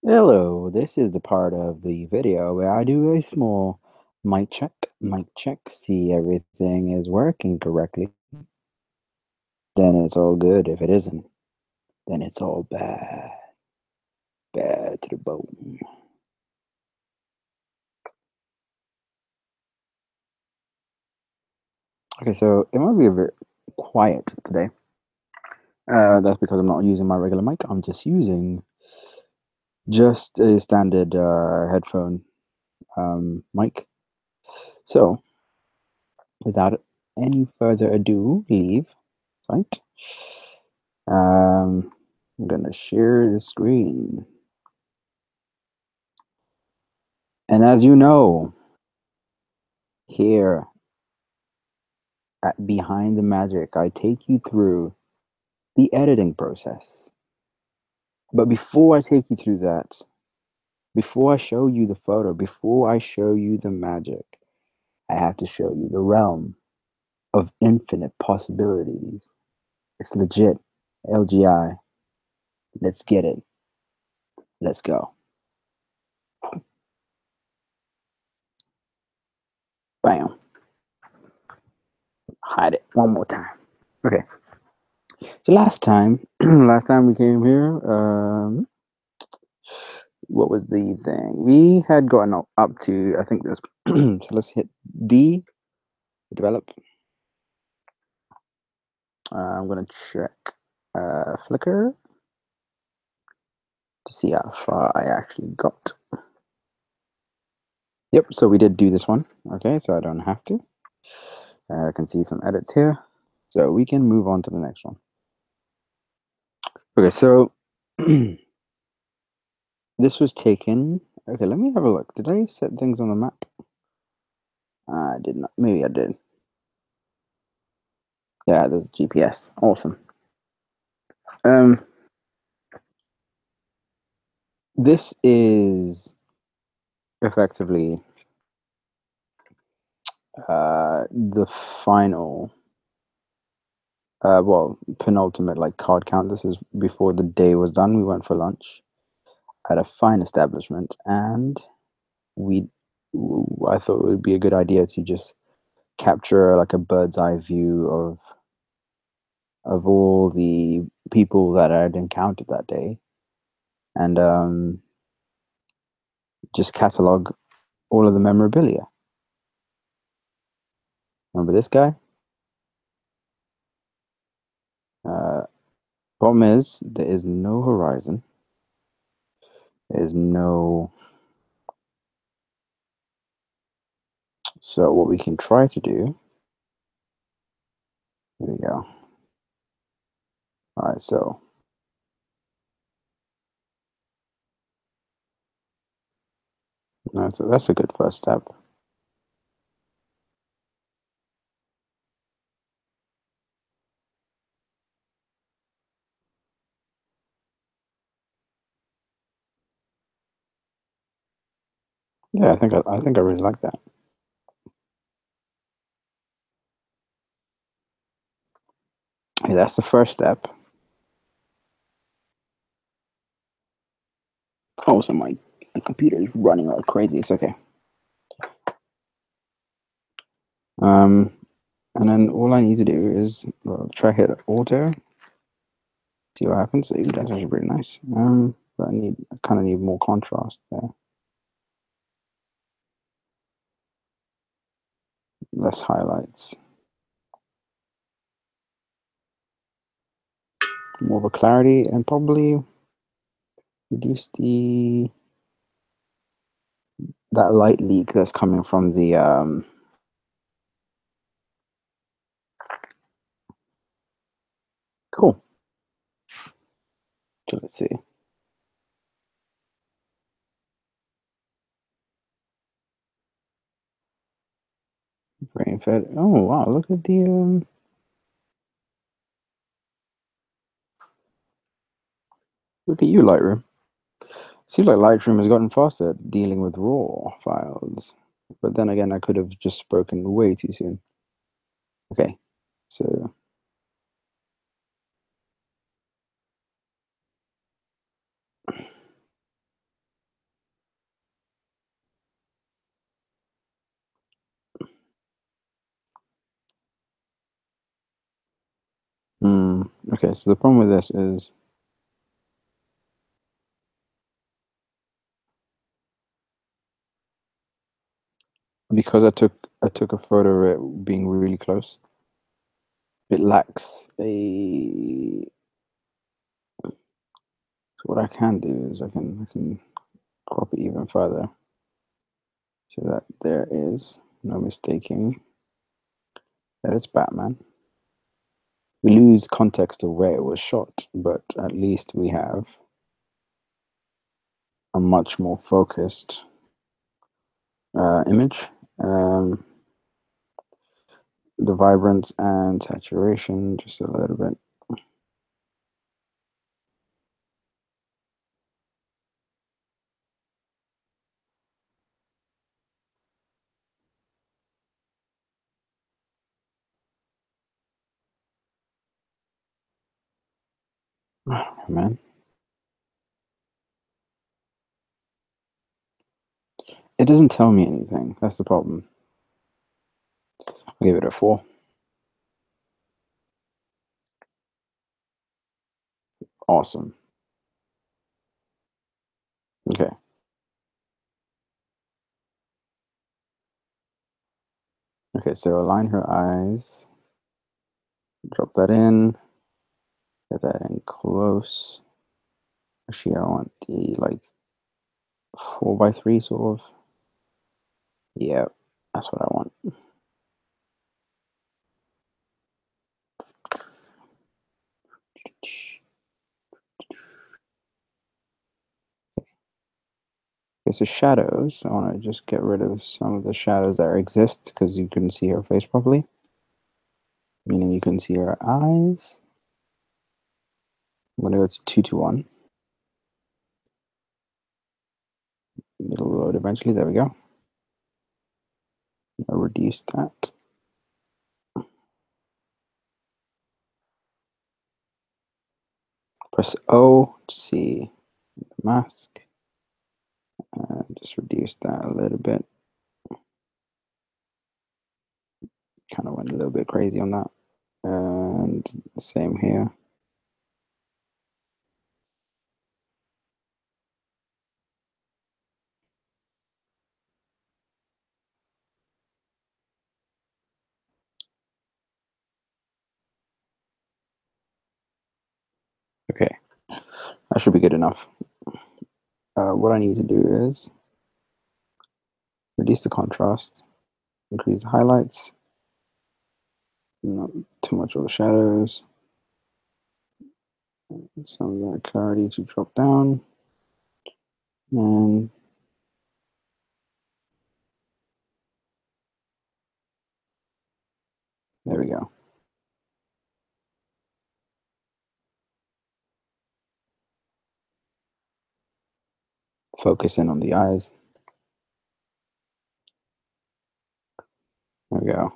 Hello, this is the part of the video where I do a small mic check, see everything is working correctly. Then it's all good. If it isn't, then it's all bad. Bad to the bone. Okay, so it might be a bit quiet today. That's because I'm not using my regular mic. I'm just using just a standard headphone mic. So, without any further ado, leave sight. I'm gonna share the screen. And as you know, here at Behind the Magic, I take you through the editing process. But before I take you through that, before I show you the photo, before I show you the magic, I have to show you the realm of infinite possibilities. It's legit. LGI. Let's get it. Let's go. Bam. Hide it one more time. Okay. So last time, last time we came here, what was the thing? We had gotten up to, I think this, so let's hit D, develop. I'm going to check Flickr to see how far I actually got. Yep, so we did do this one. Okay, so I don't have to. I can see some edits here. So we can move on to the next one. Okay, so this was taken. Okay, let me have a look. Did I set things on the map? I did not. Maybe I did. Yeah, there's GPS. Awesome. Um, this is effectively the final, well, penultimate like card count. This is before the day was done. We went for lunch at a fine establishment, and we, I thought it would be a good idea to just capture like a bird's eye view of all the people that I had encountered that day, and just catalog all of the memorabilia. Remember this guy? Uh, Problem is, there is no horizon. There's no. So what we can try to do. Here we go. All right, so that's a good first step. Yeah, I think I really like that. Hey, that's the first step. Oh, so my computer is running like crazy. It's okay. Um, and then all I need to do is try hit auto, see what happens. Ooh, that's actually pretty nice. But I kind of need more contrast there. Less highlights, more of a clarity, and probably reduce that light leak that's coming from the cool. So let's see. Rain fed. Oh wow! Look at the look at you, Lightroom. Seems like Lightroom has gotten faster at dealing with raw files. But then again, I could have just spoken way too soon. Okay, so Okay, so the problem with this is because I took a photo of it being really close. It lacks a. So what I can do is I can crop it even further so that there is no mistaking that it's Batman. We lose context of where it was shot, but at least we have a much more focused image. Um, the vibrance and saturation just a little bit. Oh, man, it doesn't tell me anything. That's the problem. I'll give it a 4. Awesome. Okay. Okay, so align her eyes. Drop that in. Get that in close. Actually, I want the like 4 by 3 sort of. Yeah, that's what I want. Okay, so shadows. I want to just get rid of some of the shadows that exist because you couldn't see her face properly, meaning you couldn't see her eyes. I'm going to go to 2 to 1. It'll load eventually. There we go. I'll reduce that. Press O to see the mask. Just reduce that a little bit. Kind of went a little bit crazy on that. And same here. Okay, that should be good enough. What I need to do is reduce the contrast, increase the highlights, not too much of the shadows, some of that clarity to drop down, and there we go. Focus in on the eyes. There we go.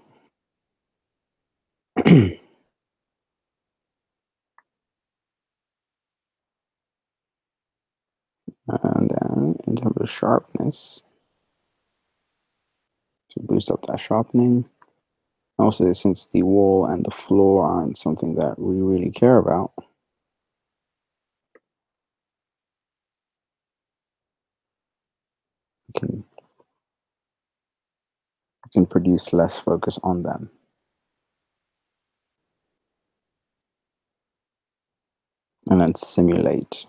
And then in terms of sharpness, to boost up that sharpening. Also, since the wall and the floor aren't something that we really care about, we can produce less focus on them. And then simulate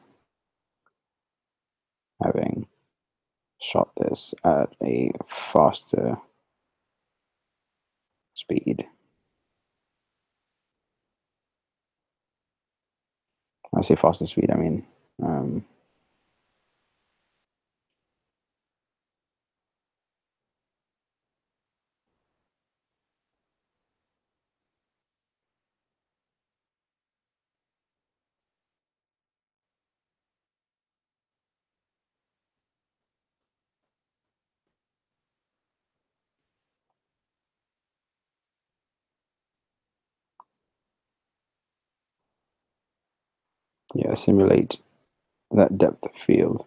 having shot this at a faster speed. When I say faster speed, I mean yeah, simulate that depth of field.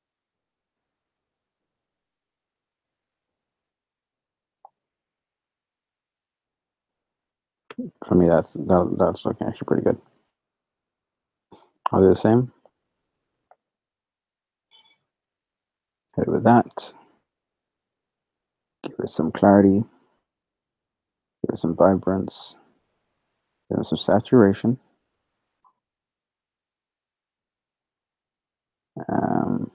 For me, that's looking actually pretty good. Are they the same? Hit it with that. Give it some clarity. Give it some vibrance. Give it some saturation. Um,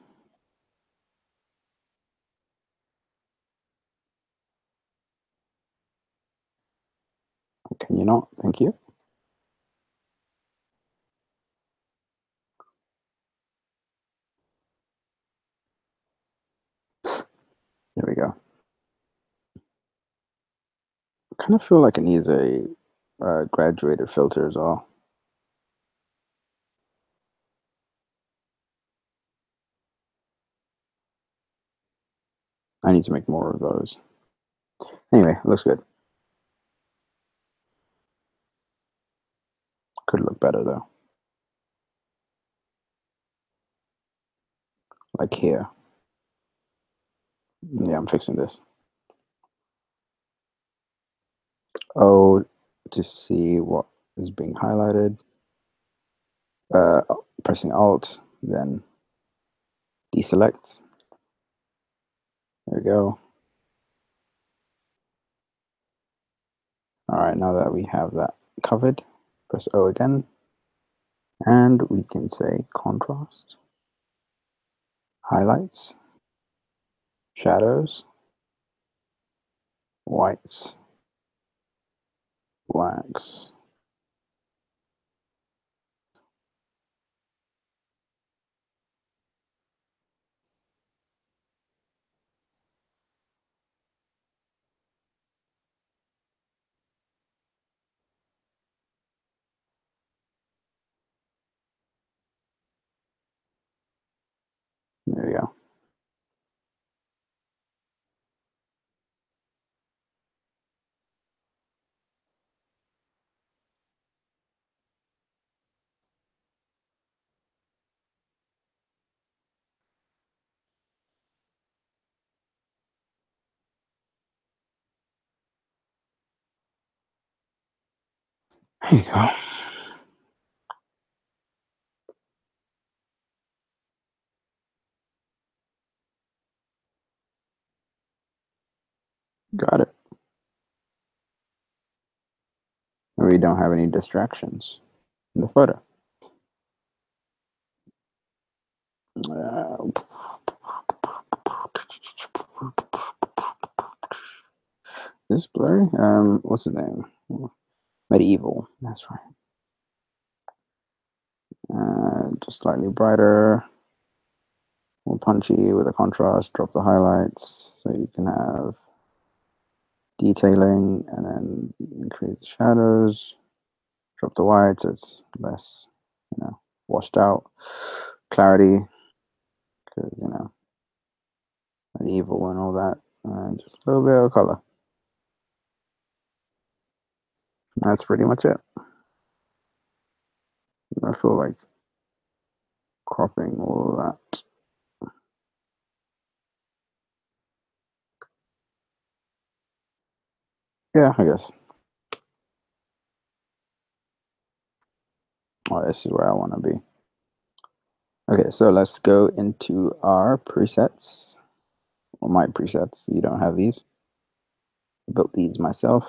can you not? Thank you. There we go. I kind of feel like it needs a graduated filter as well. I need to make more of those. Anyway, it looks good. Could look better though. Like here. Yeah, I'm fixing this. Oh, to see what is being highlighted. Uh, Pressing Alt, then deselect. There we go. All right, now that we have that covered, press O again, and we can say contrast, highlights, shadows, whites, blacks. There we go. There you go. Got it. And we don't have any distractions in the photo. Uh, is this blurry? What's the name? Medieval. That's right. Just slightly brighter, more punchy with a contrast. Drop the highlights so you can have detailing, and then increase the shadows. Drop the whites so it's less, washed out. Clarity, because medieval and all that, and just a little bit of color. That's pretty much it. I feel like cropping all of that. Yeah, I guess. Oh, this is where I want to be. Okay, so let's go into our presets. Well, my presets. You don't have these. I built these myself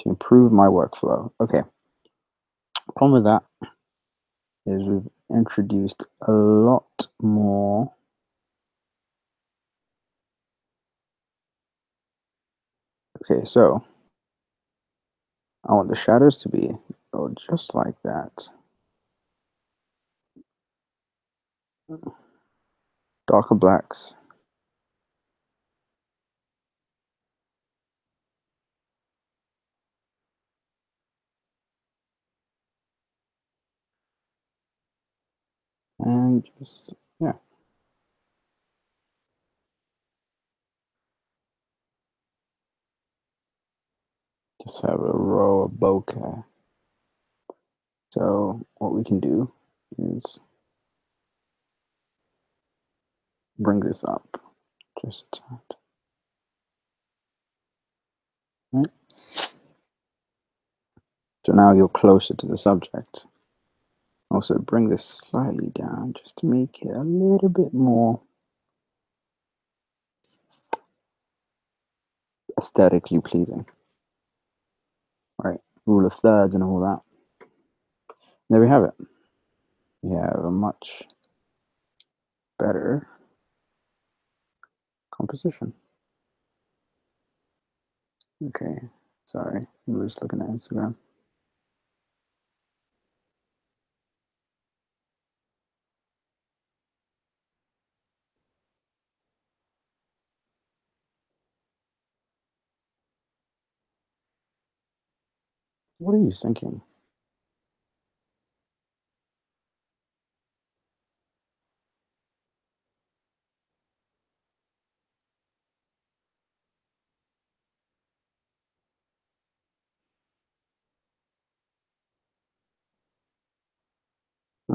to improve my workflow. Okay. Problem with that is we've introduced a lot more. Okay, so I want the shadows to be just like that. Darker blacks. And just, yeah. Just have a row of bokeh. So what we can do is bring this up just a tad. Right. So now you're closer to the subject. Also, bring this slightly down just to make it a little bit more aesthetically pleasing. Right, rule of thirds and all that. There we have it. We have a much better composition. Okay, sorry, we were just looking at Instagram. What are you thinking?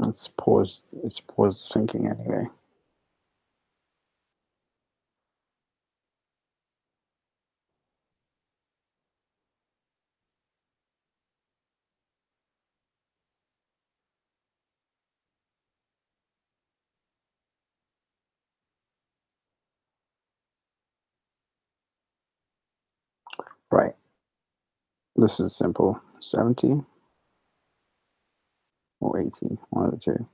It's pause. It's pause thinking anyway. Right. This is simple. 70 or 80, one of the two.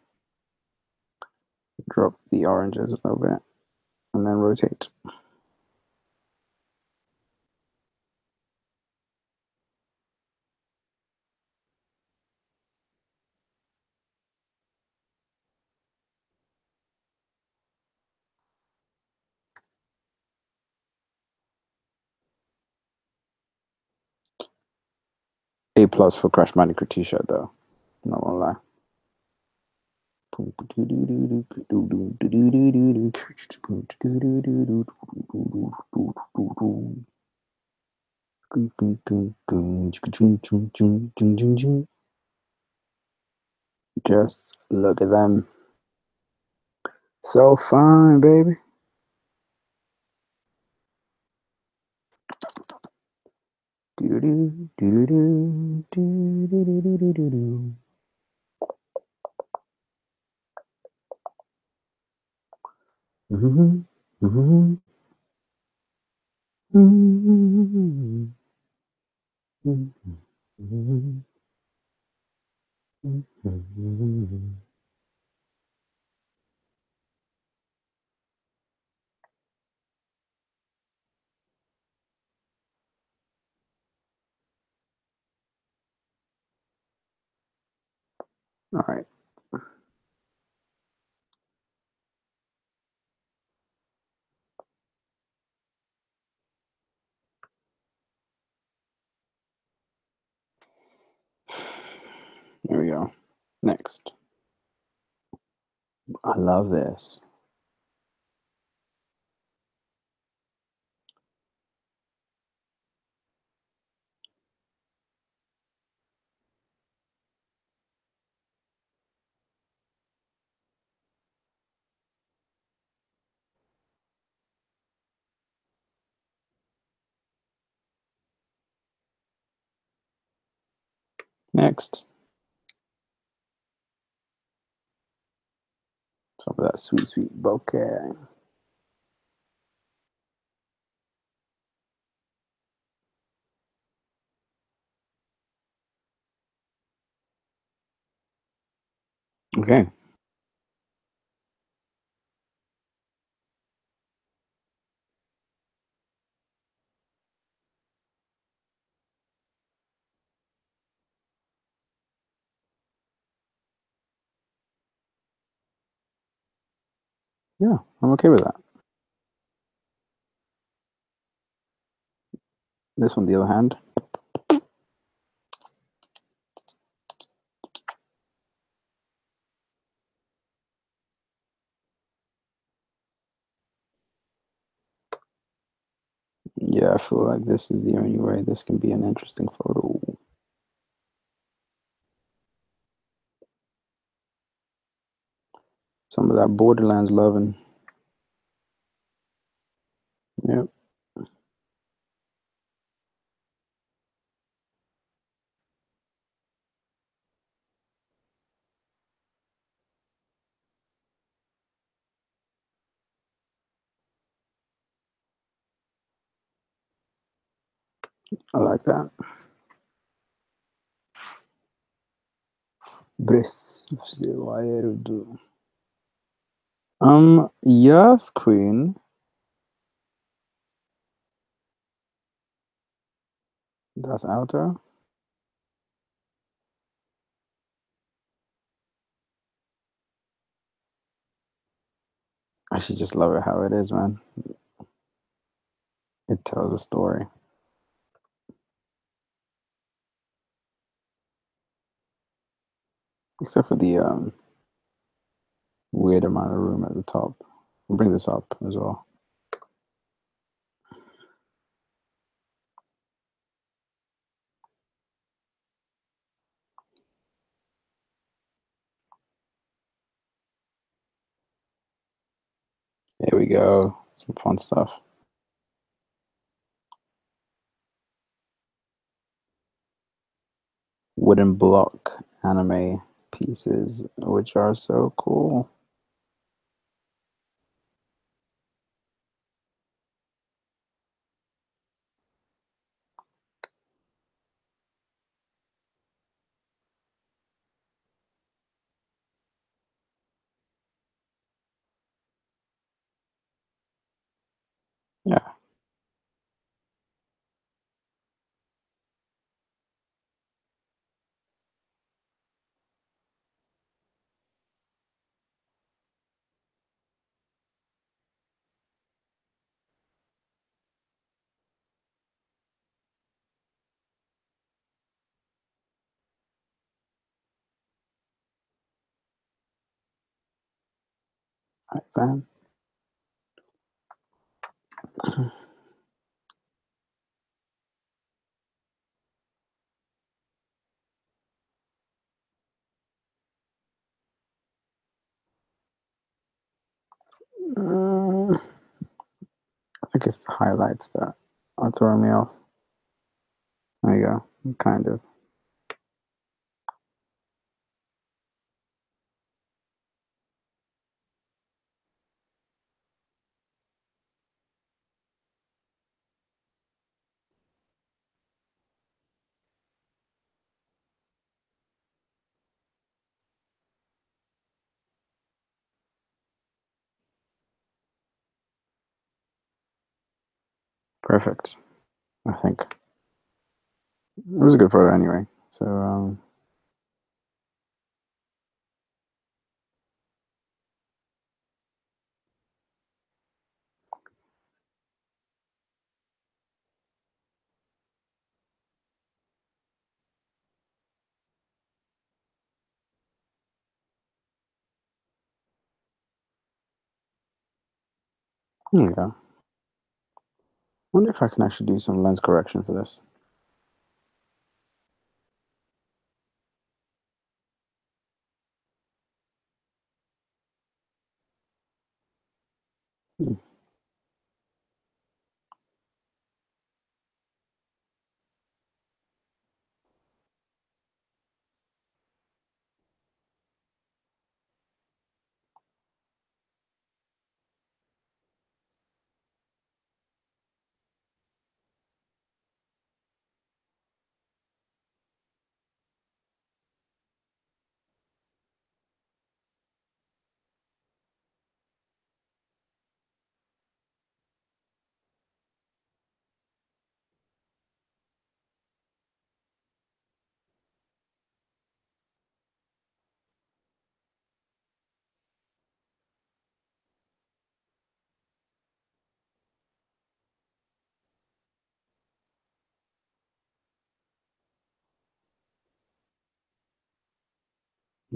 Drop the oranges a little bit and then rotate. A plus for Crash Bandicoot t-shirt though. Not gonna lie. Just look at them. So fine, baby. All right. There we go. Next. I love this. Next. Some of that sweet, sweet bokeh. Okay. Yeah, I'm okay with that. This, on the other hand, yeah, I feel like this is the only way this can be an interesting photo. Some of that Borderlands loving. Yep. I like that. Briss. Yes, Queen. Das Auto. I should just love it how it is, man. It tells a story. Except for the weird amount of room at the top. We'll bring this up as well. There we go. Some fun stuff. Wooden block anime pieces, which are so cool. Yeah, right, fam. I think it's the highlights that are throwing me off. There you go. Kind of. Perfect. I think it was a good photo anyway. So there you go. Wonder if I can actually do some lens correction for this. Hmm.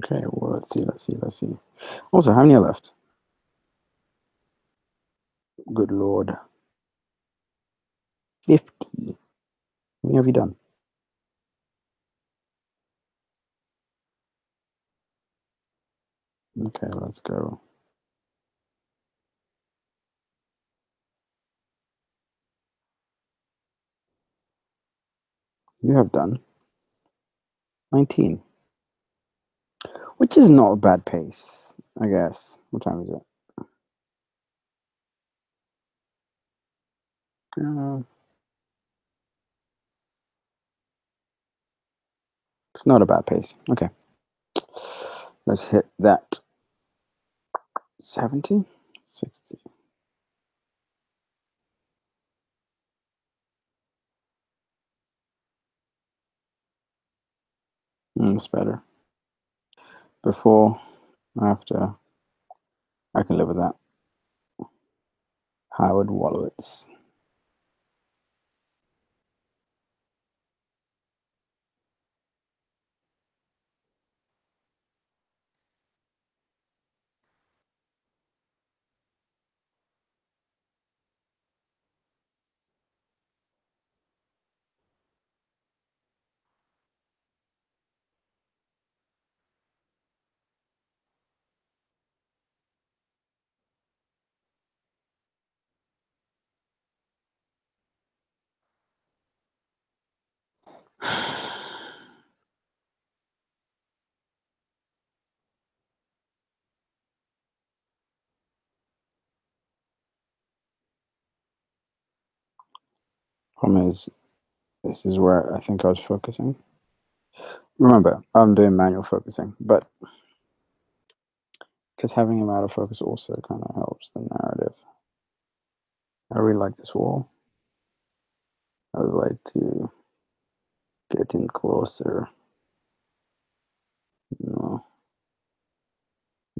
Okay, well, let's see. Also, how many are left? Good lord. 50. How many have you done? Okay, let's go. You have done 19, which is not a bad pace, I guess. What time is it? Uh, It's not a bad pace. Okay, let's hit that 70, 60. It's better. Before, after, I can live with that. Howard Wolowitz. Problem is, this is where I think I was focusing. Remember, I'm doing manual focusing, but because having him out of focus also kind of helps the narrative. I really like this wall. I would like to get in closer, you know,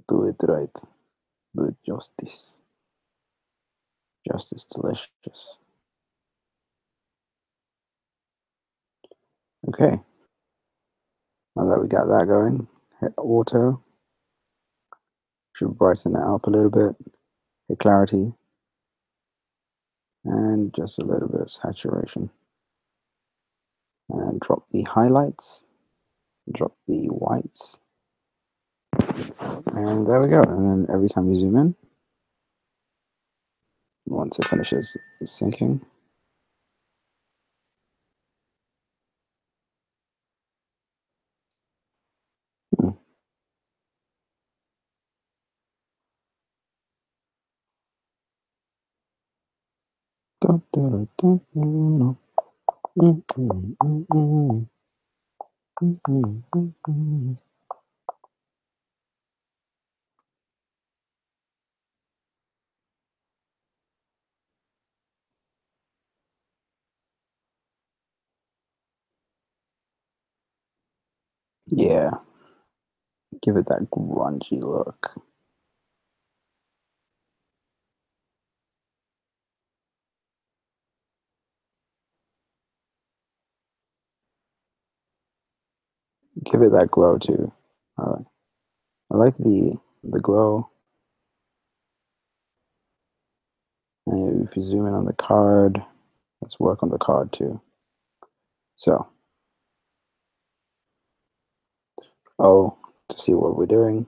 do it right, do it justice. Justice delicious. Okay, now that we got that going, hit auto, should brighten it up a little bit, hit clarity, and just a little bit of saturation. And drop the highlights, drop the whites, and there we go. And then every time you zoom in, once it finishes syncing, hmm, yeah, give it that grungy look. Give it that glow too. I like the glow. And if you zoom in on the card, let's work on the card too. So, oh, to see what we're doing.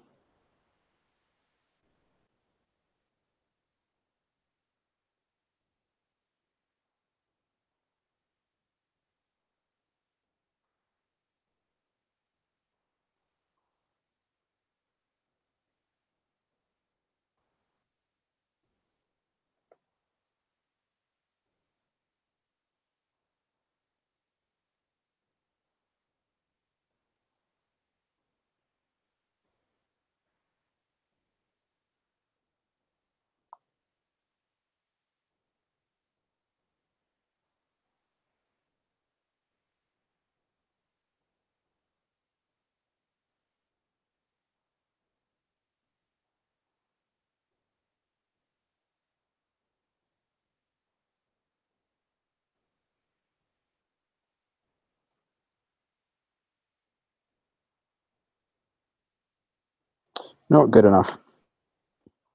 Not good enough.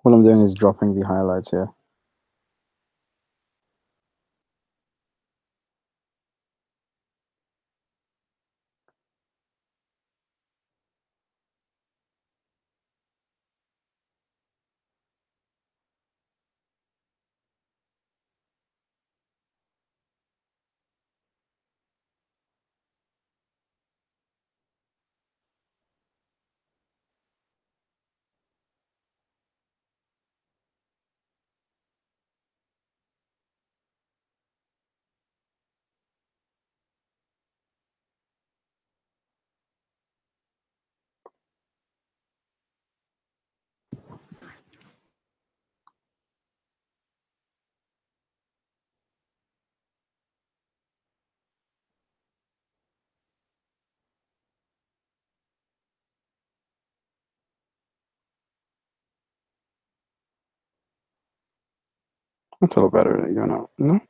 What I'm doing is dropping the highlights here. It's a little better, you know. No,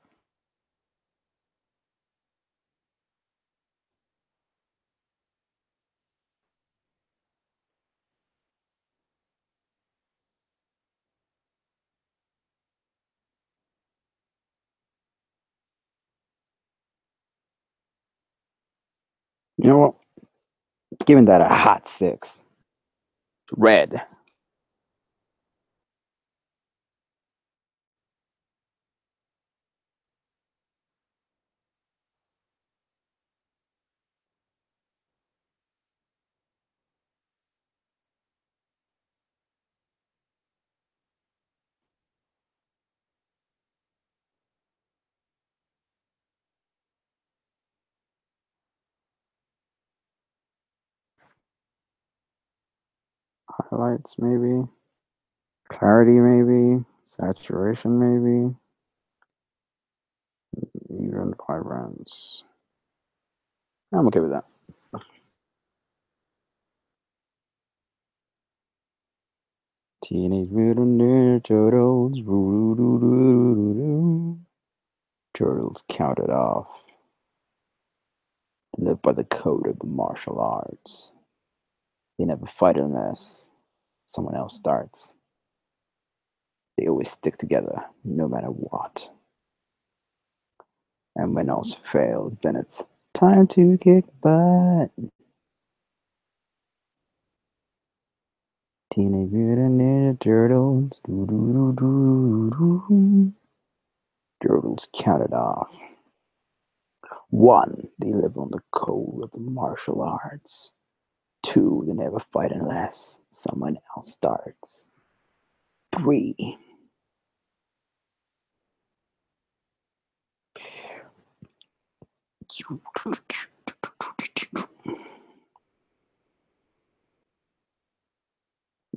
you know what? Giving that a hot six. Red. Highlights, maybe. Clarity, maybe. Saturation, maybe. Even vibrance. I'm okay with that. Teenage Mutant Ninja Turtles. Turtles counted off. They live by the code of the martial arts. They never fight unless someone else starts. They always stick together, no matter what. And when else fails, then it's time to kick butt. Teenage Mutant Ninja Turtles. Turtles counted off. One, they live on the code of the martial arts. Two, they never fight unless someone else starts. Three,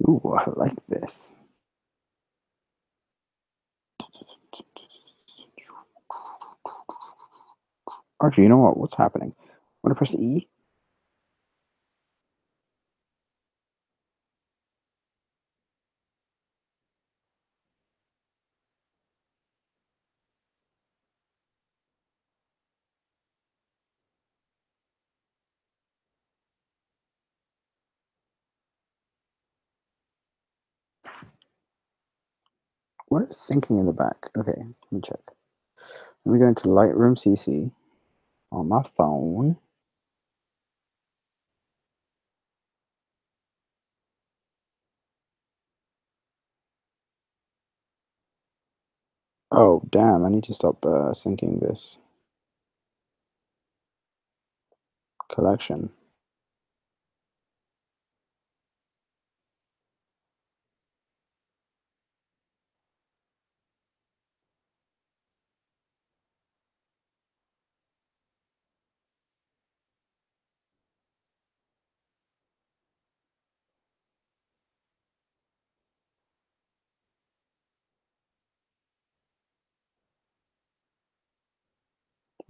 ooh, I like this. Actually, you know what? What's happening? I'm gonna press E. What is syncing in the back? Okay, let me check. Let me go into Lightroom CC on my phone. Oh, damn, I need to stop syncing this collection.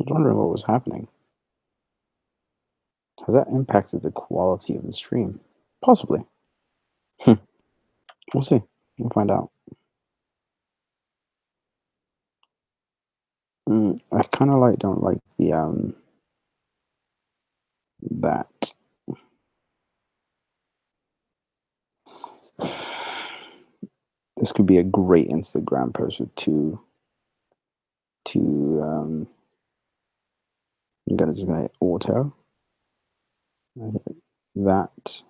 I was wondering what was happening. Has that impacted the quality of the stream? Possibly. We'll see. We'll find out. I kind of don't like the that. This could be a great Instagram post with two I'm gonna just go auto that.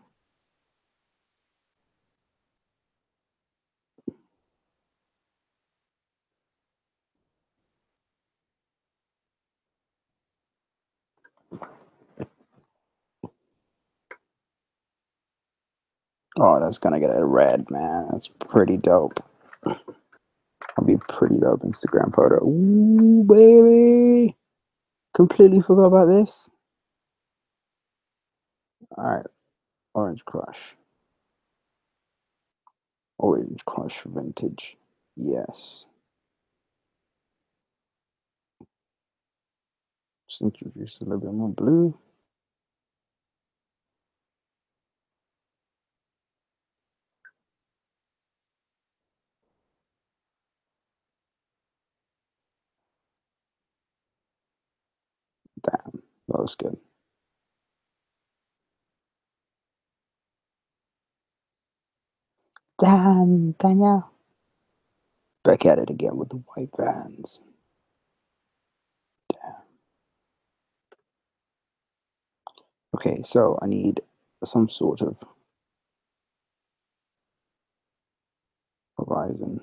Oh, that's gonna get a red, man. That's pretty dope. That'll be a pretty dope Instagram photo. Ooh, baby. Completely forgot about this. All right, Orange Crush. Orange Crush Vintage. Yes. Just introduce a little bit more blue. Damn, that was good. Damn, Danielle. Back at it again with the white vans. Damn. Okay, so I need some sort of Horizon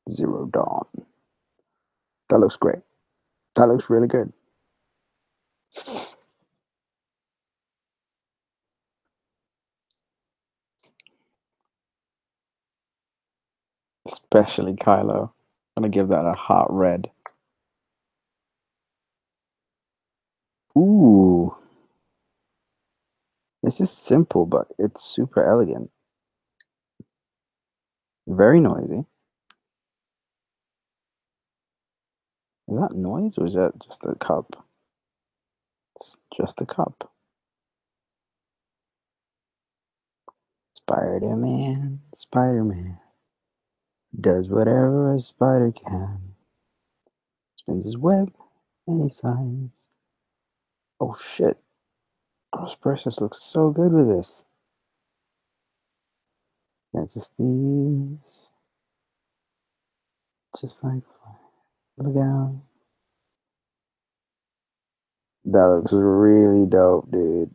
Zero Dawn. That looks great. That looks really good. Especially Kylo. I'm gonna give that a hot red. Ooh, this is simple, but it's super elegant. Very noisy. Is that noise or is that just a cup? It's just a cup. Spider Man, Spider Man does whatever a spider can. Spins his web and he signs. Oh shit. Cross Precious looks so good with this. Yeah, just these. Just like, look out. That looks really dope, dude.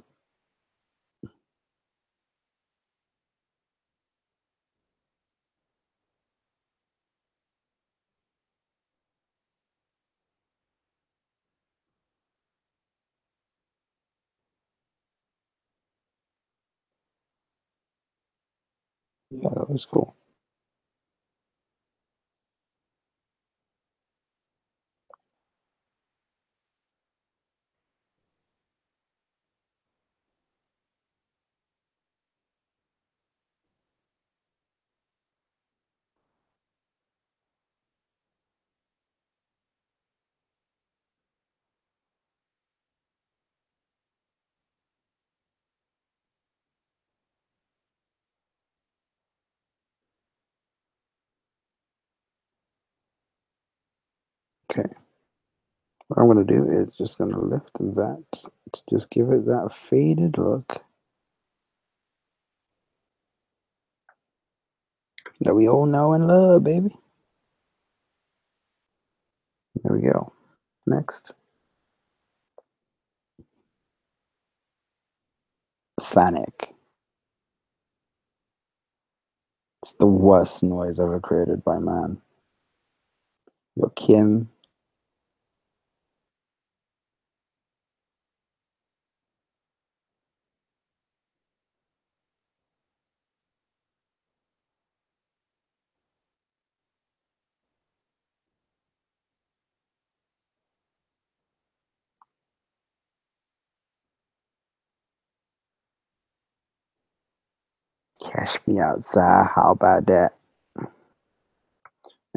Yeah, that was cool. Okay. What I'm going to do is just going to lift that to just give it that faded look that we all know and love, baby. There we go. Next. Sonic. It's the worst noise ever created by man. Your Kim. Cash me outside. How about that?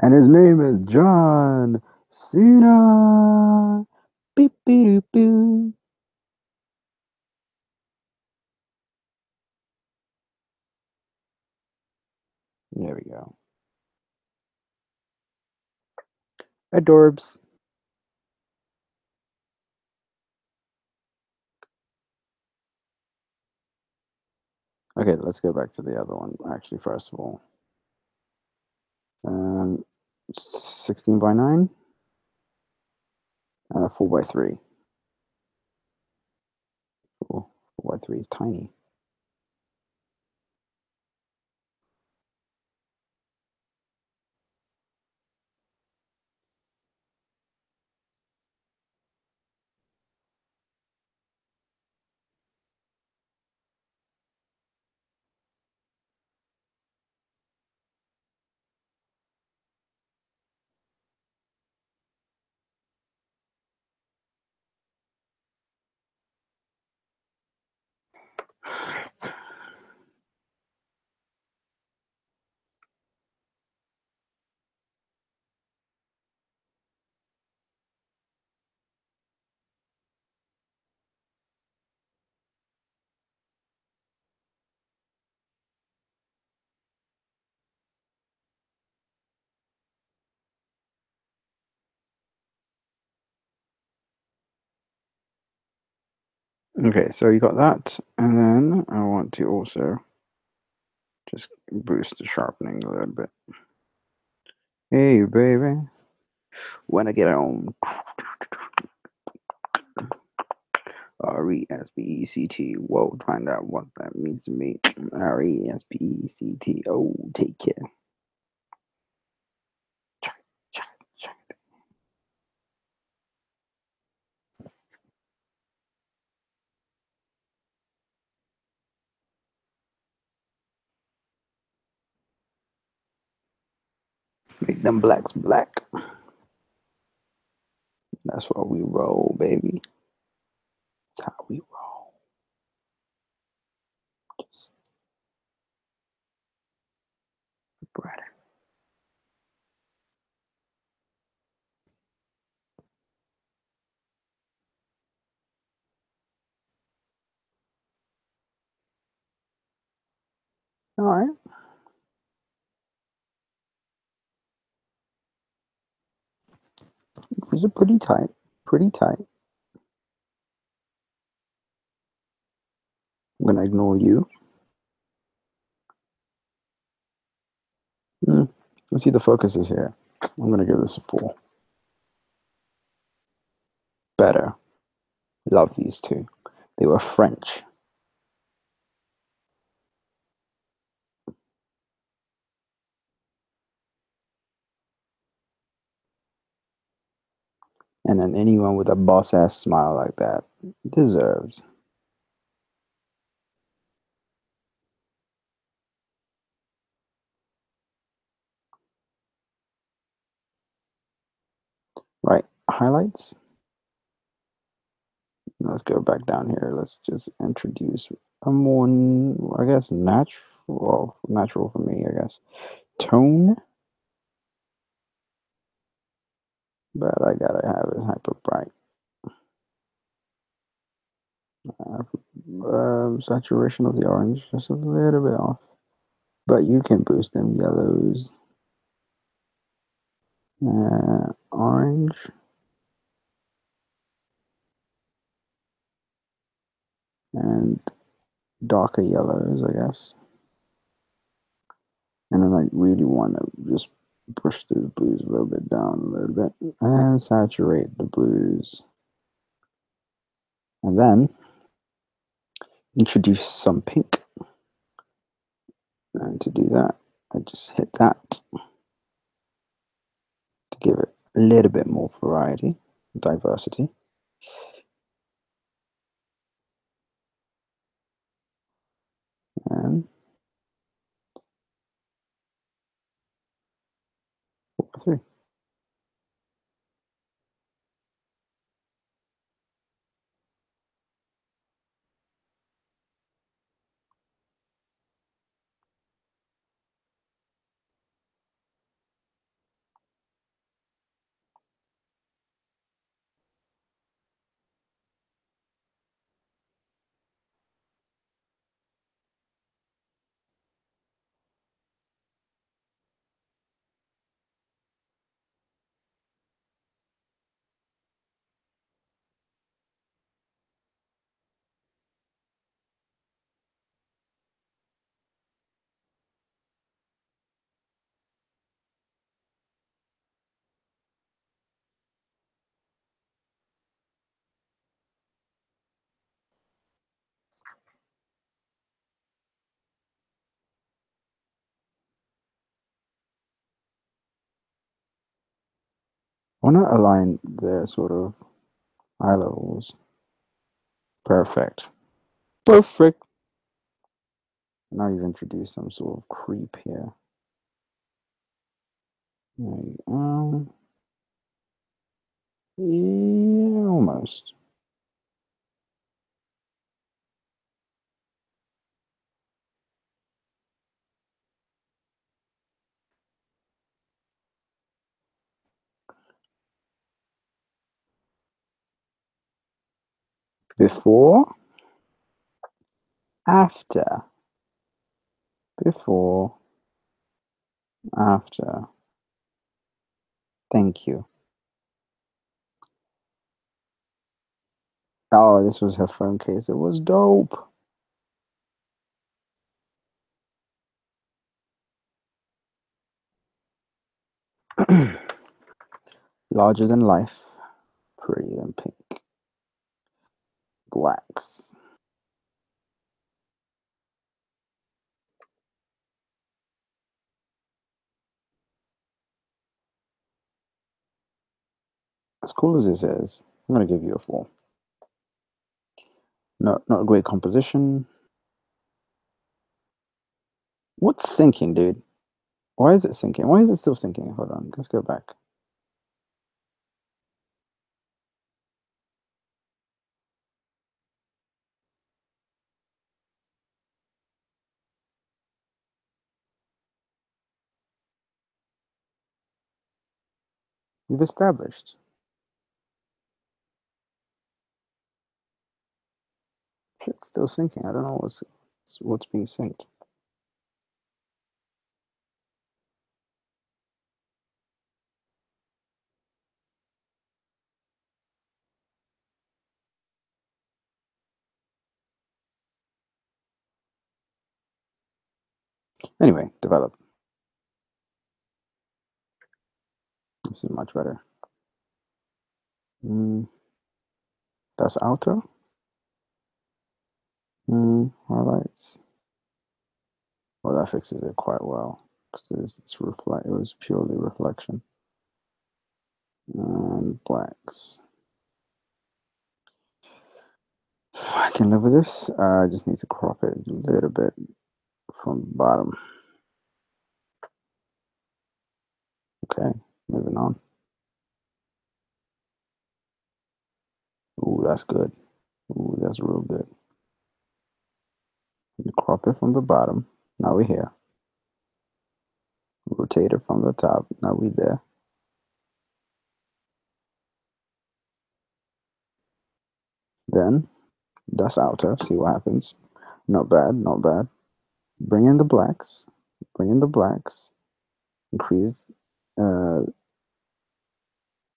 And his name is John Cena. Beep, beep, boop. There we go. Adorbs. Okay, let's go back to the other one. Actually, first of all, um, 16 by 9 and a 4 by 3. Cool. 4 by 3 is tiny. Okay, so you got that, and then I want to also just boost the sharpening a little bit. Hey, baby, when I get home. Respect. Whoa, find out what that means to me. Respect. Oh, take care. Make them blacks black. That's why we roll, baby. That's how we roll. Just brighter. All right. These are pretty tight. Pretty tight. I'm gonna ignore you. Let's see the focus is here. I'm gonna give this a 4. Better. Love these two. They were French. And then anyone with a boss ass smile like that deserves. Right. Highlights. Let's go back down here. Let's just introduce a more, I guess, natural for me, I guess, tone. But I gotta have it hyper bright. Saturation of the orange just a little bit off, but you can boost them yellows. Orange and darker yellows, I guess. And then I really want to just push those blues a little bit down a little bit and saturate the blues. And then introduce some pink. And to do that, I just hit that to give it a little bit more variety, diversity. And 3. I want to align their sort of eye levels. Perfect. Perfect. Now you've introduced some sort of creep here. Yeah, almost. Before, after, before, after. Thank you. Oh, this was her phone case. It was dope. Larger than life, prettier than pink. Blacks. As cool as this is, I'm gonna give you a 4. No, not a great composition. What's sinking, dude? Why is it sinking? Why is it still sinking? Hold on, let's go back. We've established. Shit's still sinking. I don't know what's being synced. Anyway, develop. This is much better. Mm, that's outer. Highlights. Well, that fixes it quite well because it was purely reflection and blacks. I can live with this. I just need to crop it a little bit from the bottom. Okay, moving on. Ooh, that's good. Ooh, that's real good. You crop it from the bottom. Now we're here. Rotate it from the top. Now we're there. Then dust outer. See what happens. Not bad. Not bad. Bring in the blacks. Bring in the blacks. Increase. Uh,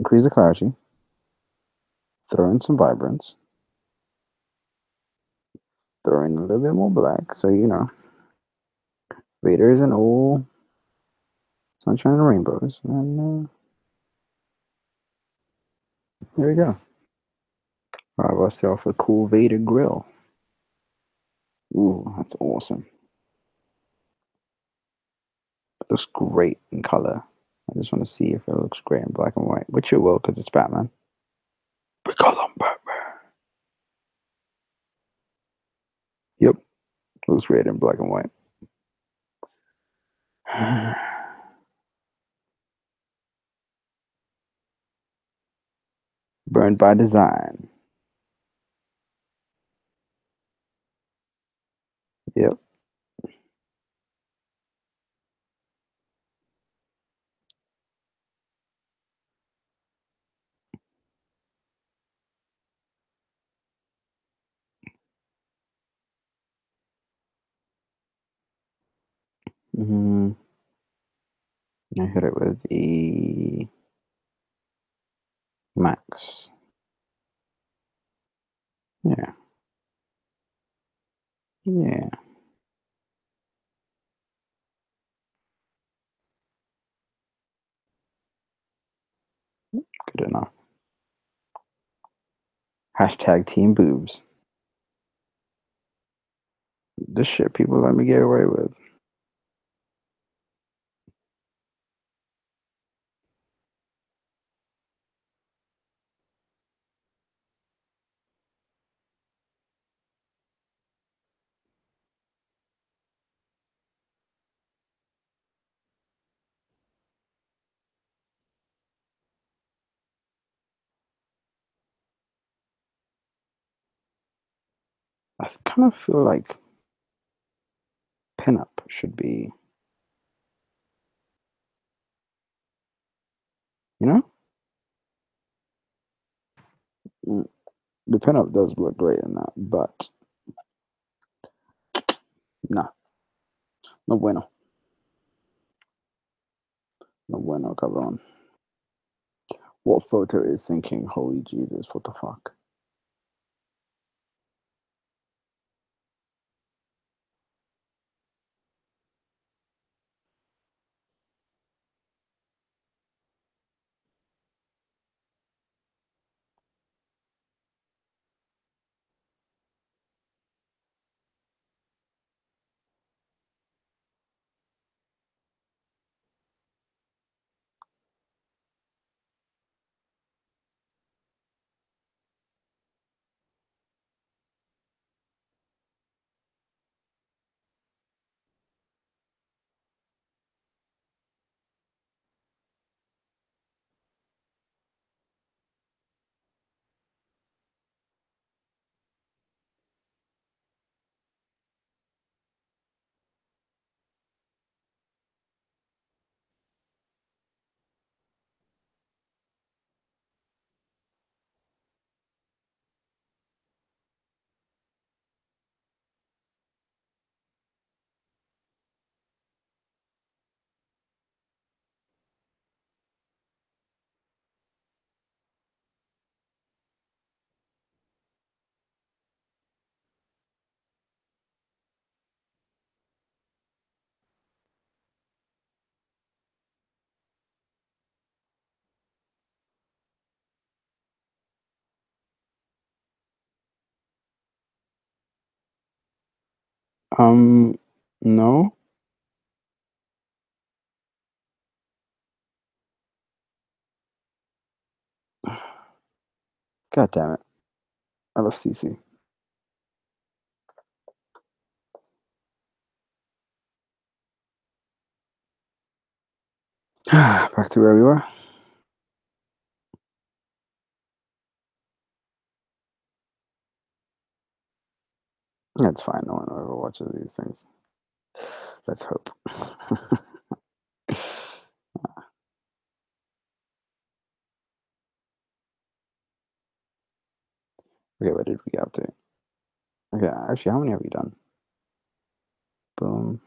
increase the clarity. Throw in some vibrance. Throw in a little bit more black. So you know, Vader isn't all sunshine and rainbows. And there we go. I have ourselves a cool Vader grill. Ooh, that's awesome. It looks great in color. I just want to see if it looks great in black and white, which it will because it's Batman. Because I'm Batman. Yep, looks great in black and white. Burned by design. Yep. Mm-hmm. I hit it with the max. Yeah. Yeah. Good enough. Hashtag team boobs. This shit people let me get away with. I kind of feel like pinup should be, you know? Mm, the pinup does look great in that, but nah, no bueno. No bueno, cabrón. What photo is sinking? Holy Jesus, what the fuck? Um, no. God damn it. LSCC. Back to where we were. That's fine. No one ever watches these things. Let's hope. Okay, what did we get up to? Okay, actually, how many have we done? Boom.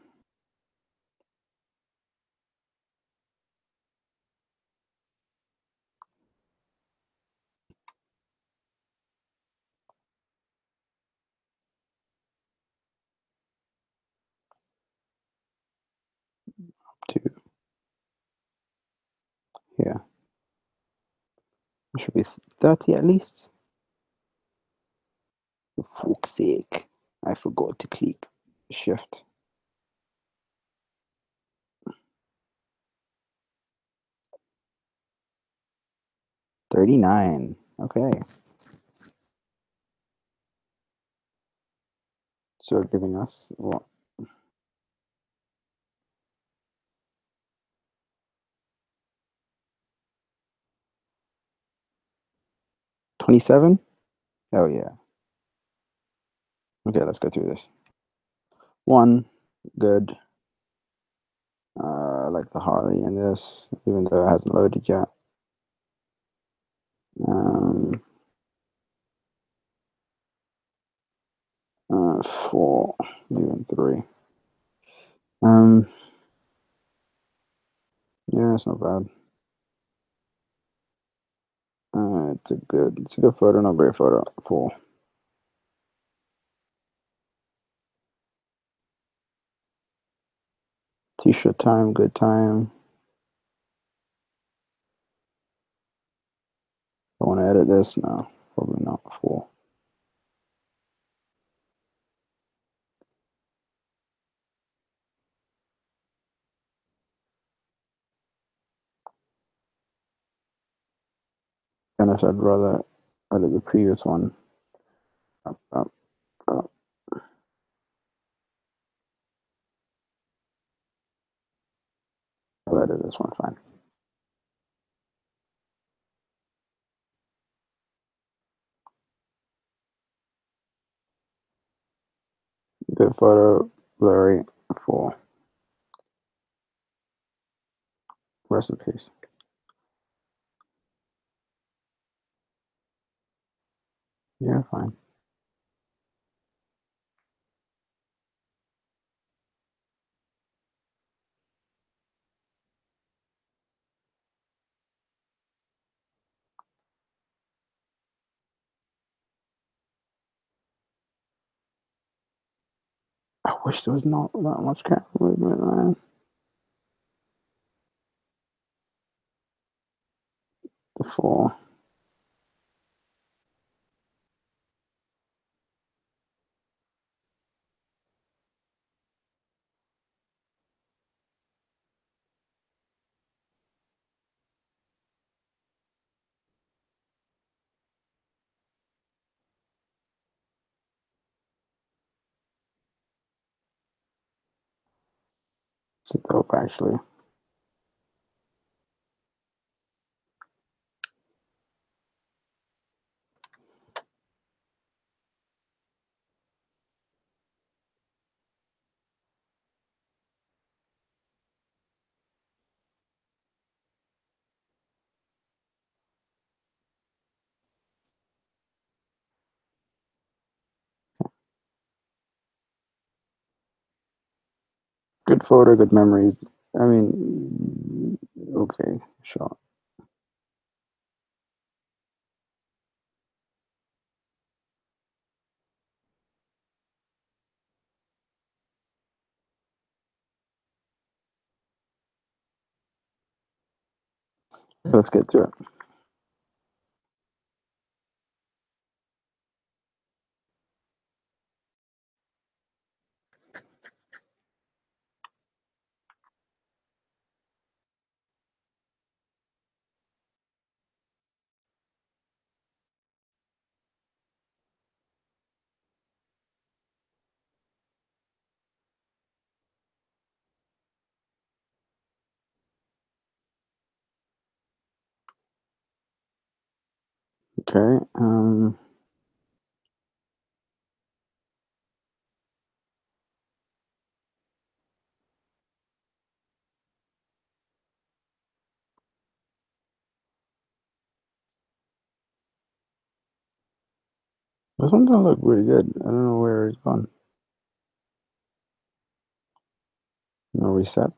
Two. Yeah. It should be 30 at least. For fuck's sake. I forgot to click shift. 39. Okay. So giving us what? 27? Oh, yeah. Okay, let's go through this. One, good. I like the Harley in this, even though it hasn't loaded yet. Um, 4, even 3. Um, yeah, it's not bad. It's a good photo, not great photo. 4. T-shirt time, good time. I want to edit this? No, probably not. 4. Honest, I'd rather edit the previous one. Up, up, up. I'll edit this one fine. Good photo, blurry, 4. Rest in peace. Yeah, fine. I wish there was not that much camera movement, man. The 4. It's dope, actually. Good photo, good memories. I mean, okay, sure. Let's get to it. Okay. But something looked pretty good. I don't know where it's gone. No reset.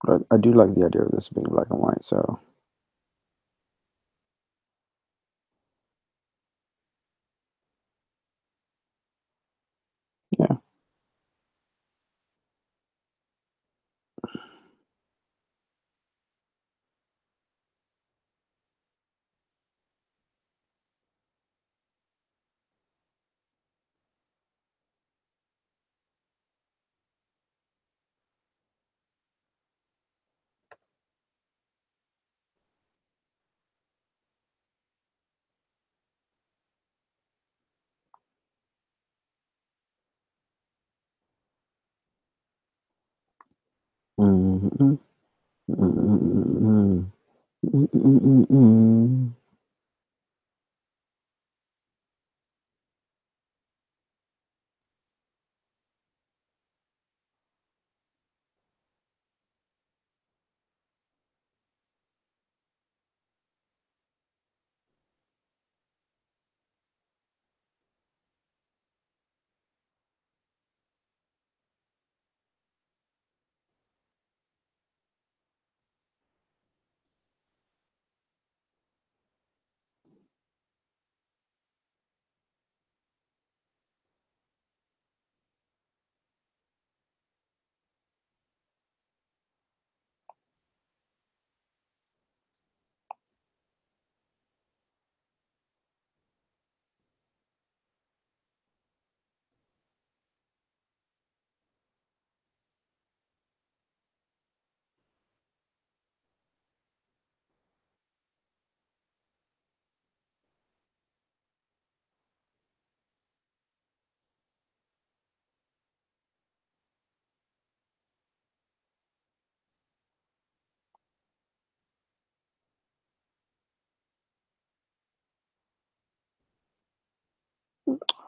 But I do like the idea of this being black and white, so yeah. Mm-mm, mm-mm, mm-mm, mm-mm.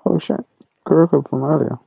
Oh shit. Kuroko from earlier.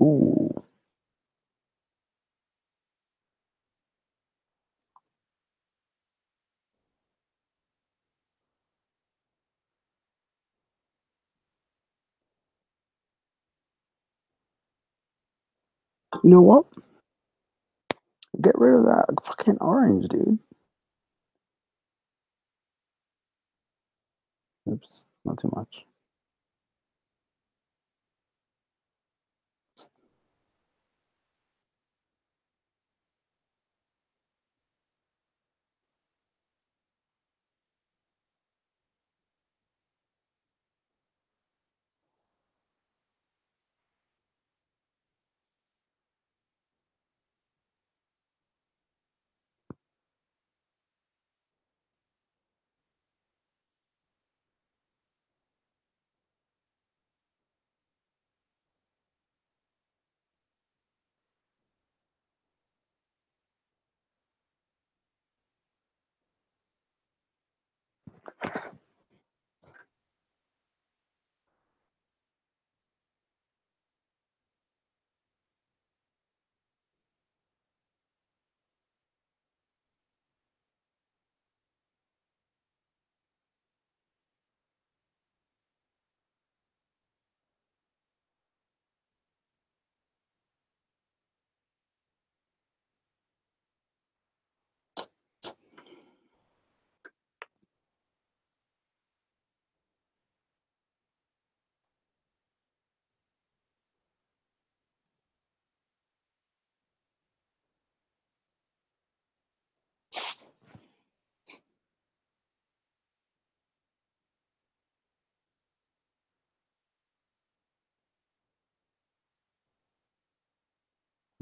Ooh. You know what? Get rid of that fucking orange, dude. Oops, not too much.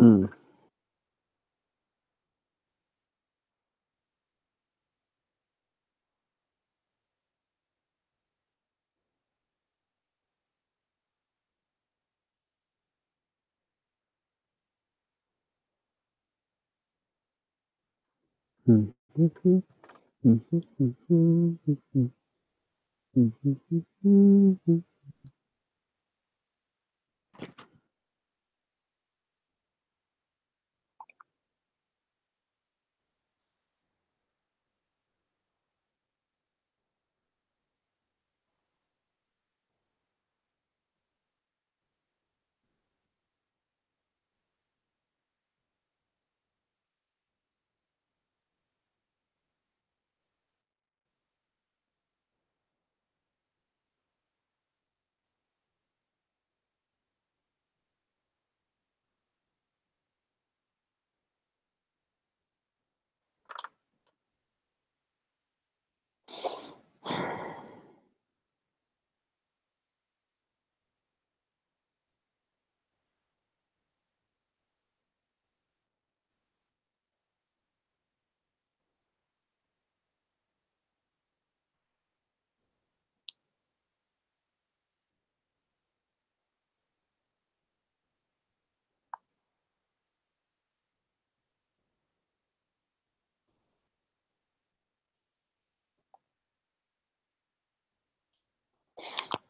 Mm. Mm. Mhm. Mhm. Mhm. Mhm. Mhm. Mhm.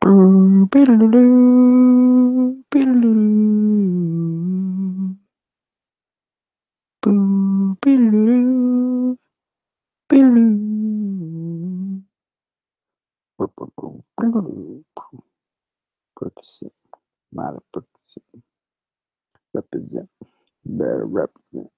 Boo, beedaloo, beedaloo. Boo, beedaloo, beedaloo. Boo, boo, boo, beedaloo. Percocet, not a Percocet. Represent, better represent.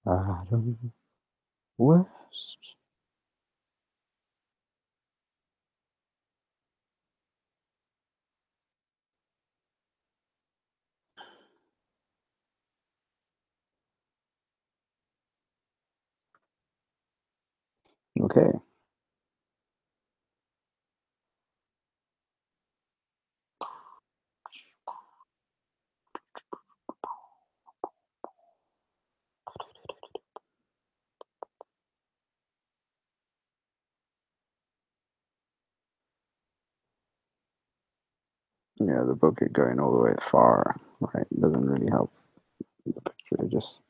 Adam West. Okay. Yeah, the bucket going all the way far, right, doesn't really help the picture. It just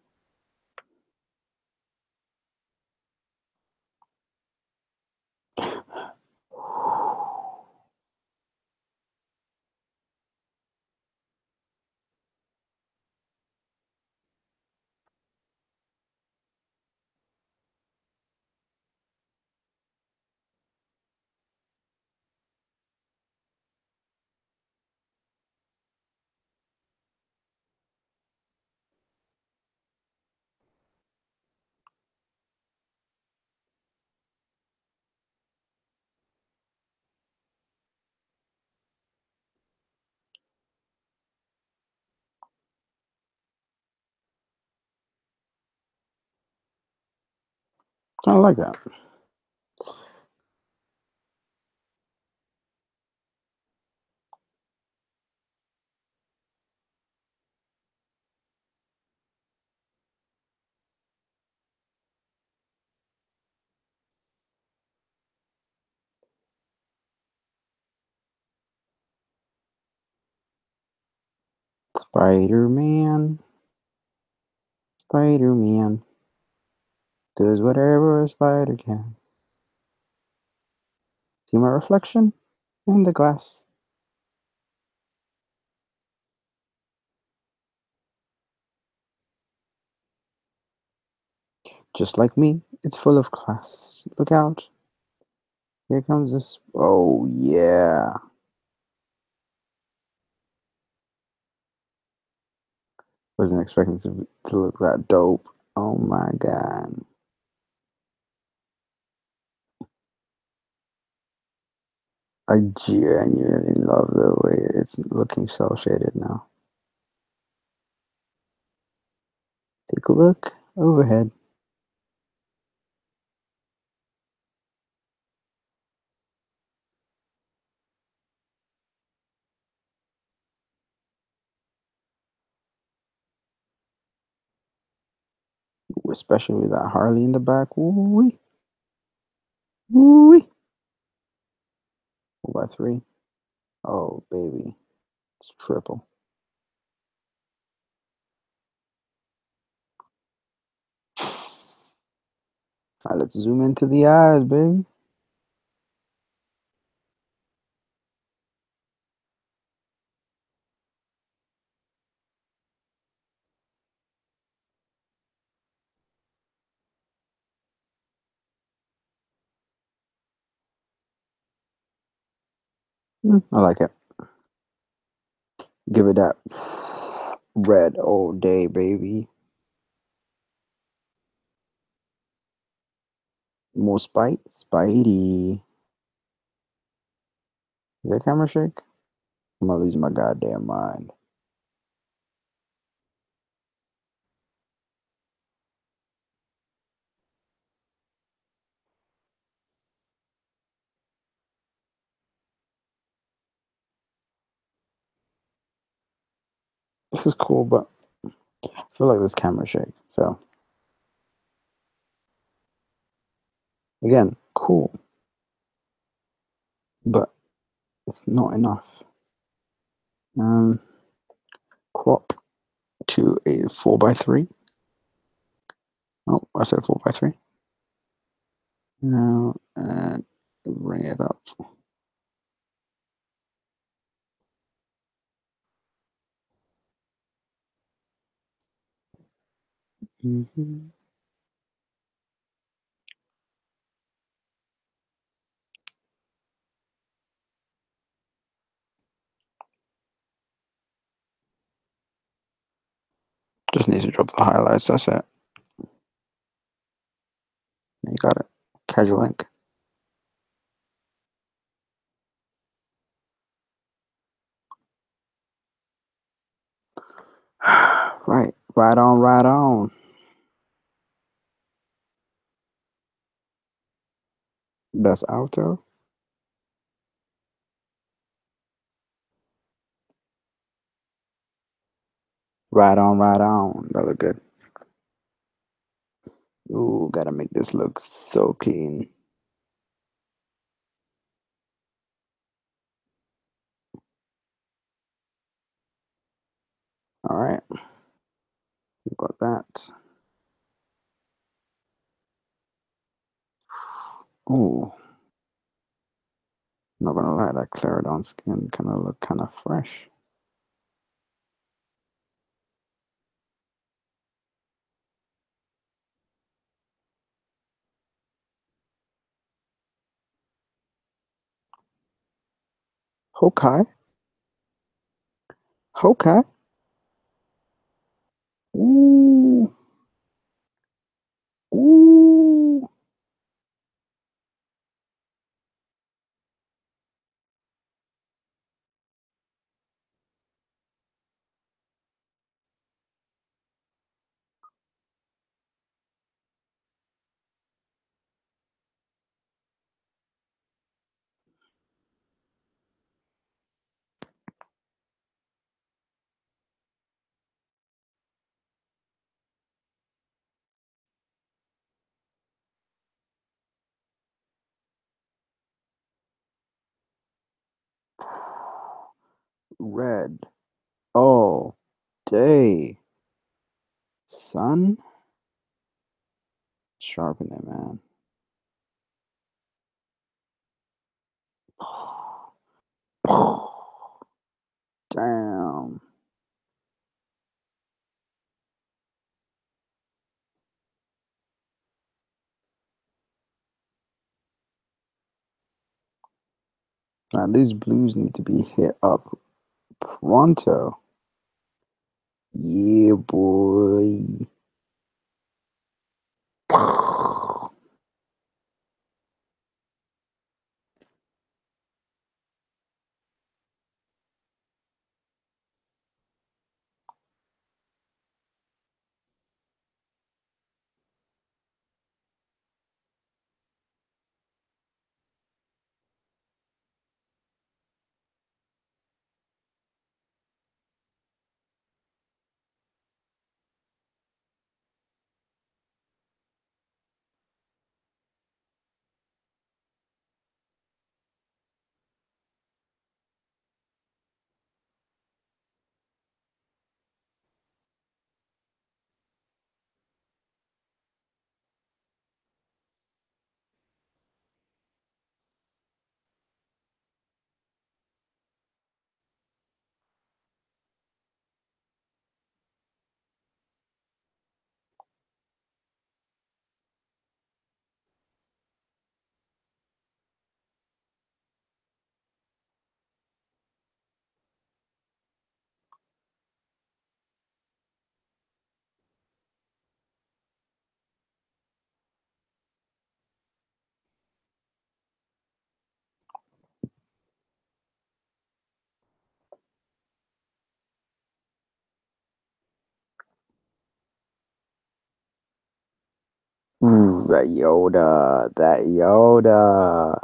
I like that. Spider Man, Spider Man does whatever a spider can. See my reflection in the glass. Just like me, it's full of class. Look out. Here comes this. Oh, yeah. Wasn't expecting to look that dope. Oh my god. I genuinely love the way it's looking cel shaded now. Take a look overhead. Ooh, especially with that Harley in the back. Ooh, ooh. 4x3. Oh, baby. It's triple. All right, let's zoom into the eyes, baby. I like it. Give it that red all day, baby. More Spidey. Is that camera shake? I'm gonna lose my goddamn mind. This is cool, but I feel like this camera shake. So again, cool, but it's not enough. Um, crop to a 4x3. Oh, I said 4x3. Now and bring it up. Mm-hmm. Just need to drop the highlights. That's it. You got it. Casual ink. Right. Right on, right on. That's alto. Right on, right on. That look good. Ooh, gotta make this look so clean. All right. We got that. Ooh, not gonna lie, that Claridon skin kind of look kind of fresh. Okay. Okay. Ooh. Ooh. Red. Oh, day. Sun. Sharpen it, man. Damn. Man, these blues need to be hit up pronto. Yeah, boy. That Yoda. That Yoda.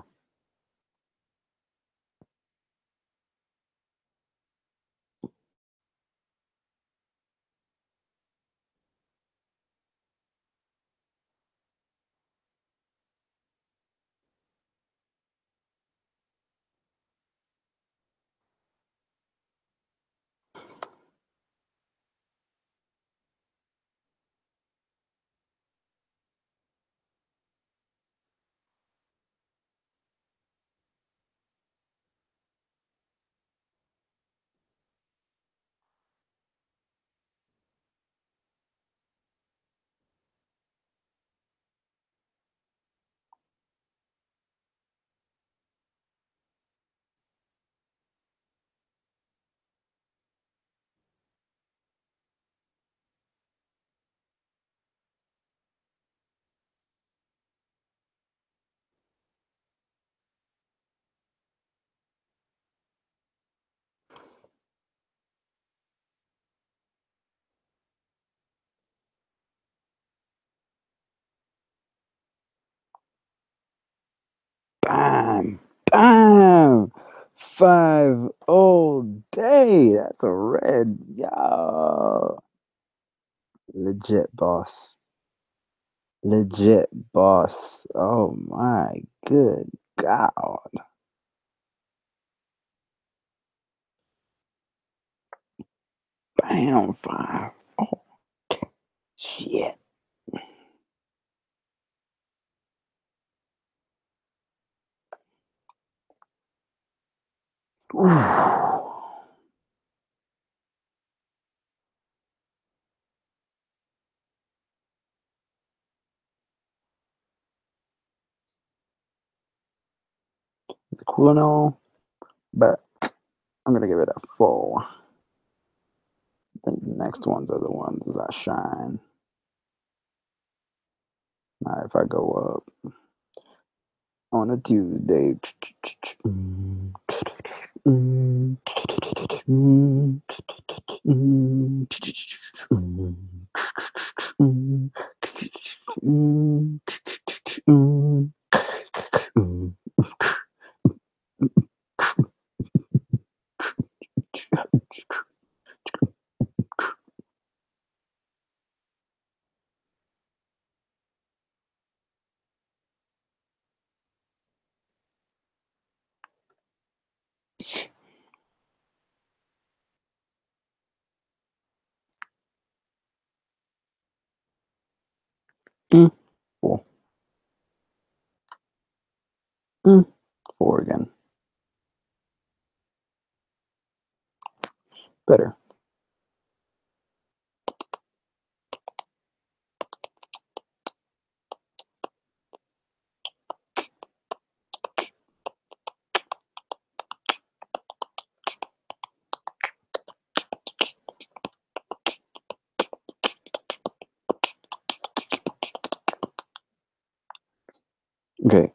Bam. Bam. Five all day. That's a red. Yo. Legit boss. Legit boss. Oh my good God. Bam. Five. Oh shit. Ooh. It's cool and all, but I'm gonna give it a four. I think the next ones are the ones that shine. Now, if I go up on a Tuesday, four, four again. Better. Okay.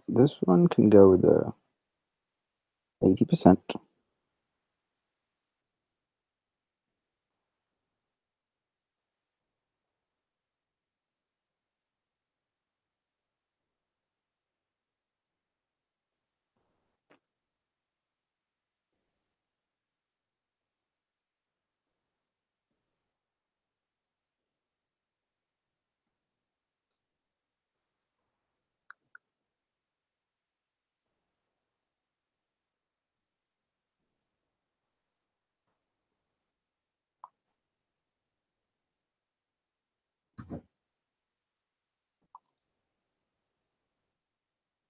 This one can go with the 80%.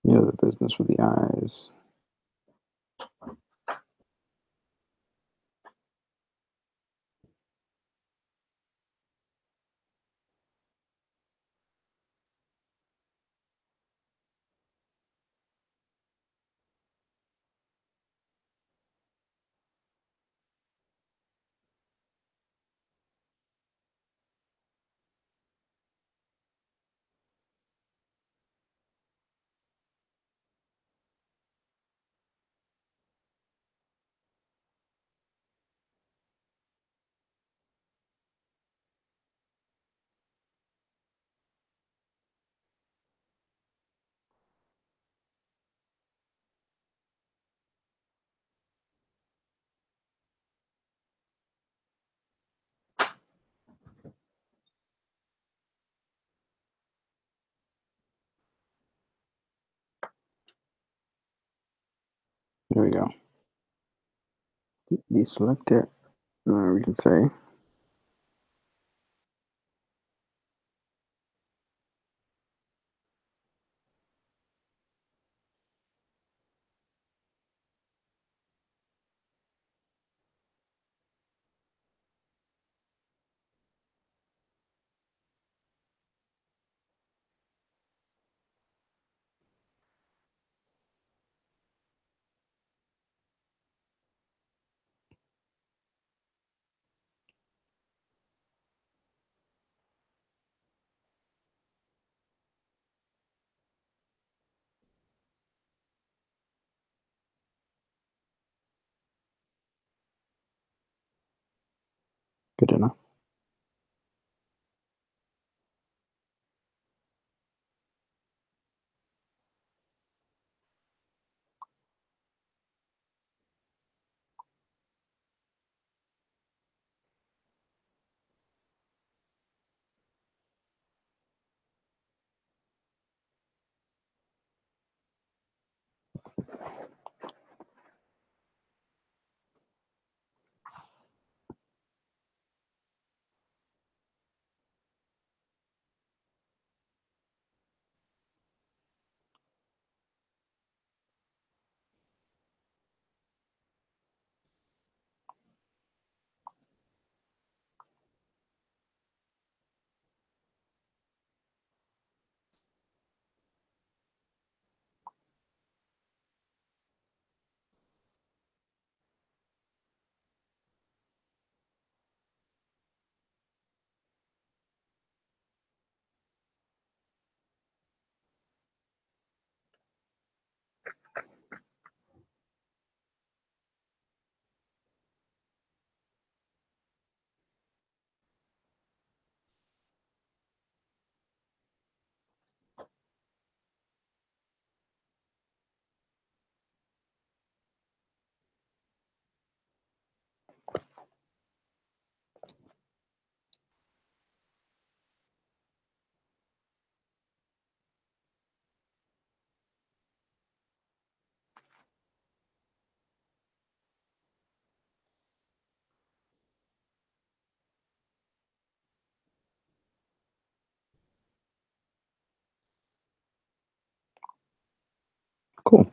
You know the business with the eyes. There we go. Deselect it. We can say good enough. Cool.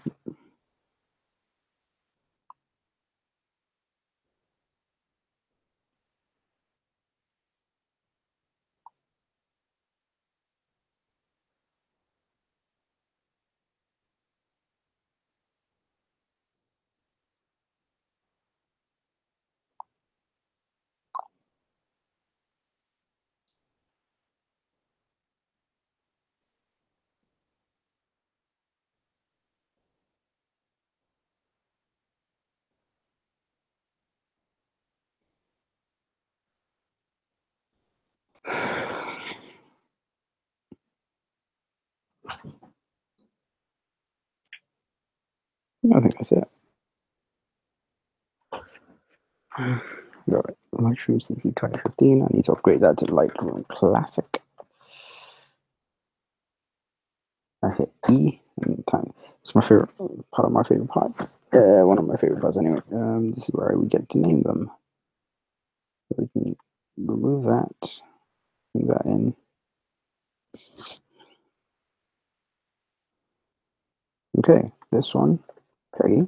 I think that's it. Alright, Lightroom CC 2015. I need to upgrade that to Lightroom Classic. I hit E and time. It's my favorite part of my favorite parts. One of my favorite parts anyway. This is where we get to name them. So we can remove that, bring that in. Okay, this one, Peggy.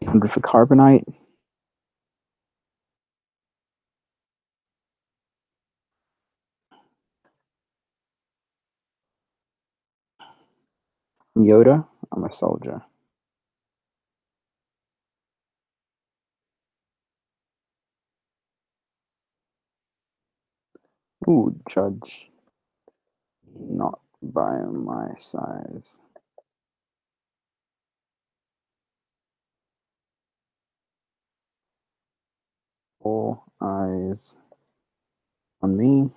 And for carbonite, Yoda, I'm a soldier. Ooh, judge, not by my size. All eyes on me.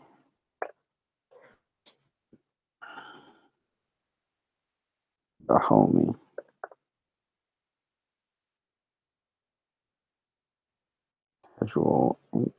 The homie. Casual ink.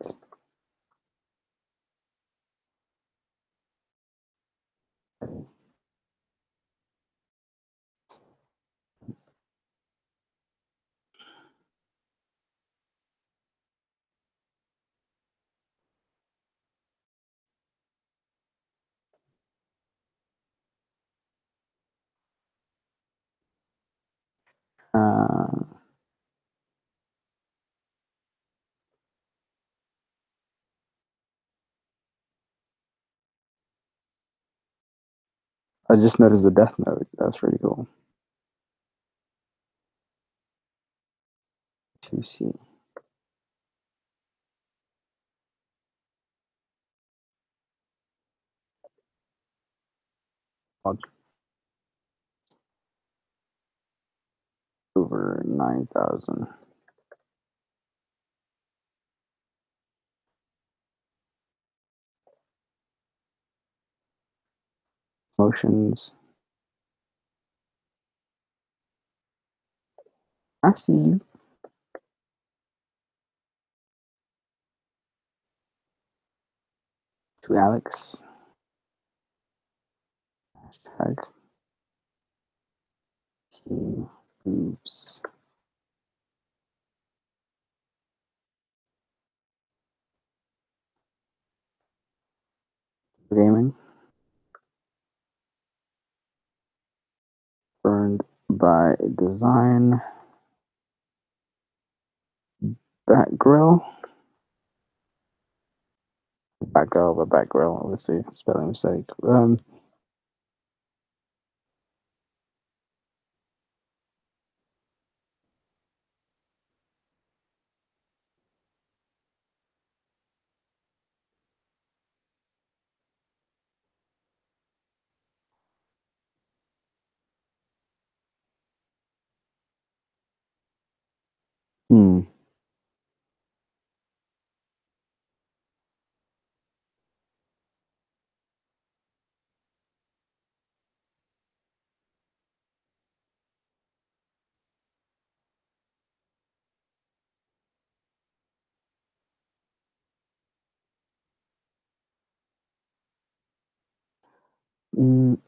Uh, I just noticed the Death Note. That's pretty cool. 2C. Over 9,000. Motions. I see you. To Alex. Hashtag. Oops. Gaming. Burned by design. Back grill. Back grill, but back grill, obviously. Spelling mistake. Hmm.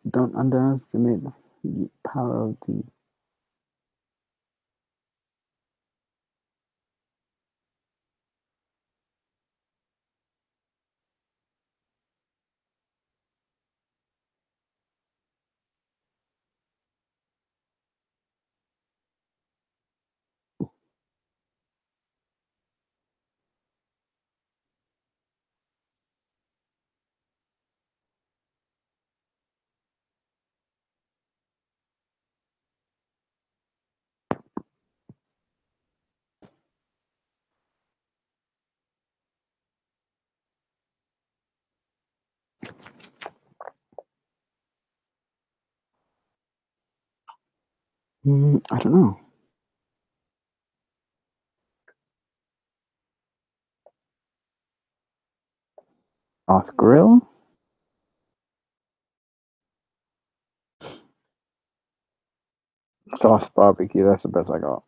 Don't underestimate the power of the I don't know. Off grill? Soft barbecue, that's the best I got.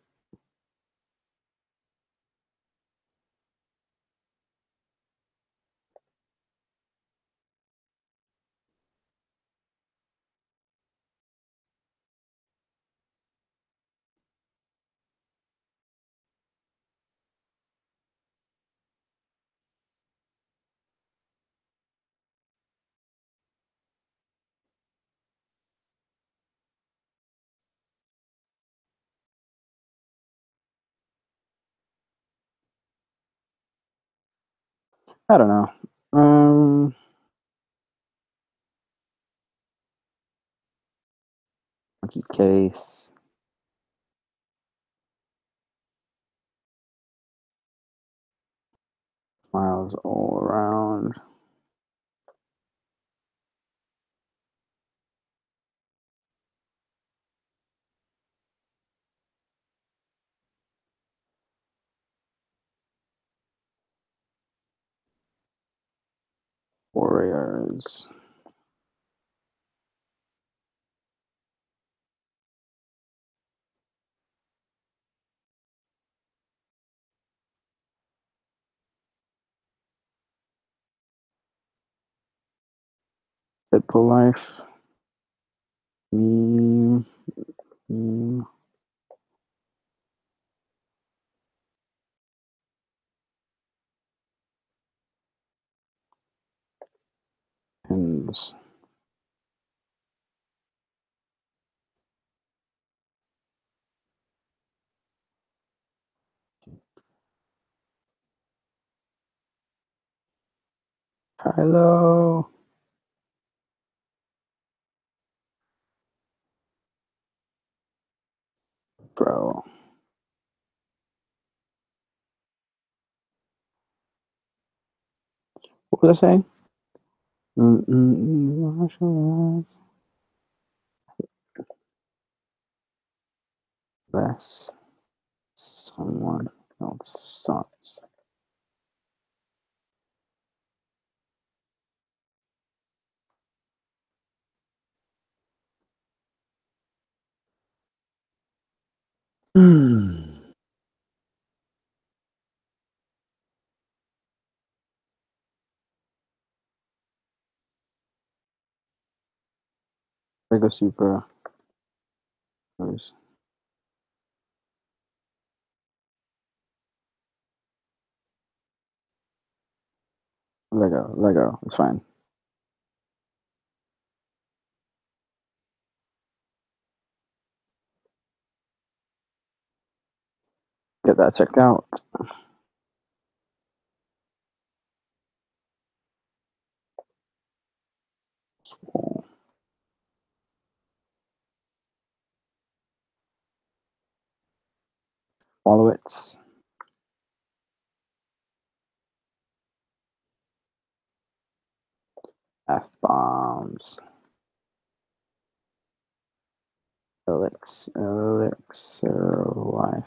I don't know. Monkey case. Smiles all around. Warriors. Pitbull life. Meme. Meme. Pins. Kylo. Bro. What was I saying? Martial arts. Less. Someone else sucks. Lego Super. Nice. Lego. Lego. It's fine. Get that checked out. Follow it. F bombs. Elixir life.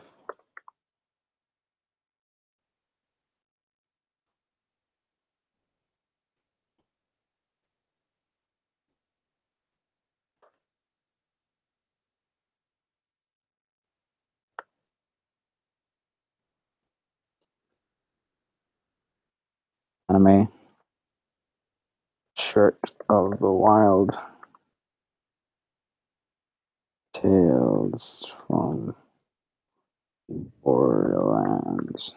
Anime. Shirt of the Wild. Tales from Borderlands.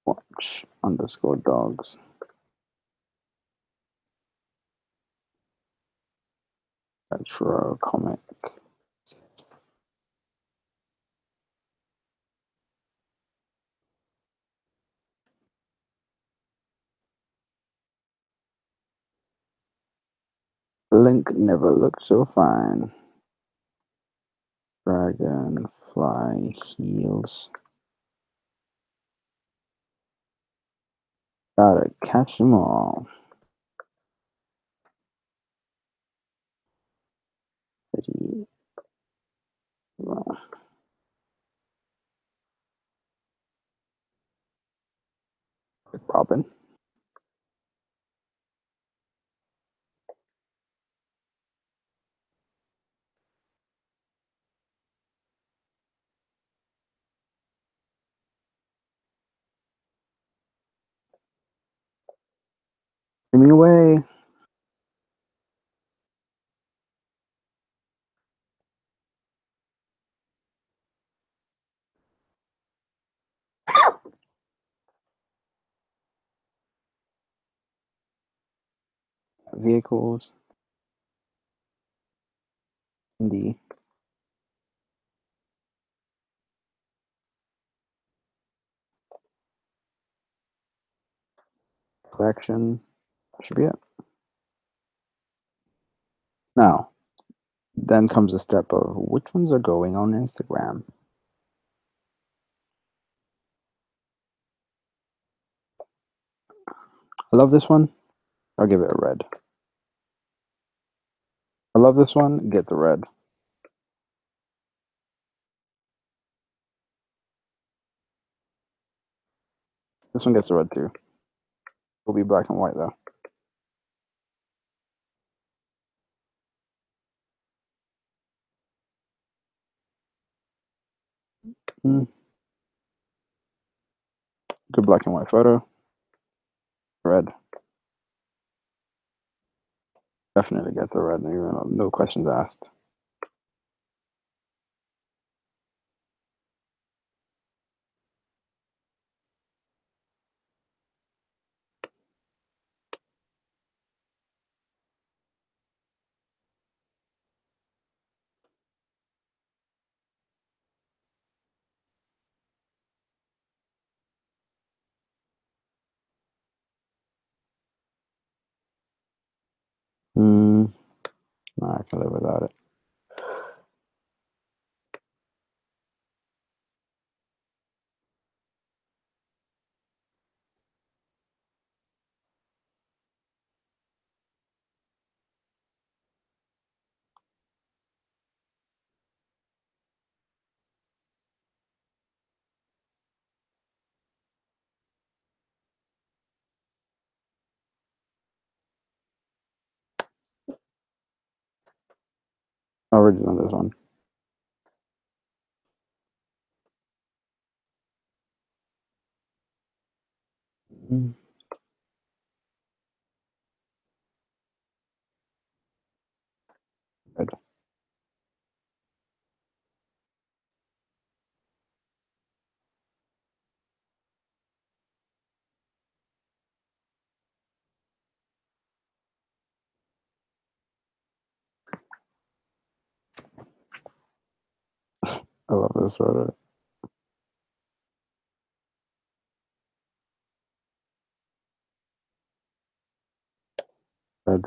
Watch underscore dogs. Retro comic. Link never looked so fine. Dragonfly heels. Gotta catch 'em all. Pretty Robin. Give me away. Vehicles. Indie. Collection. That should be it. Now, then comes the step of which ones are going on Instagram. I love this one. I'll give it a red. I love this one. Get the red. This one gets a red too. It'll be black and white though. Mm. Good black and white photo. Red. Definitely get the red. No questions asked. Hmm. No, I can live without it. Original this one. Mm, red. I love this photo. Red.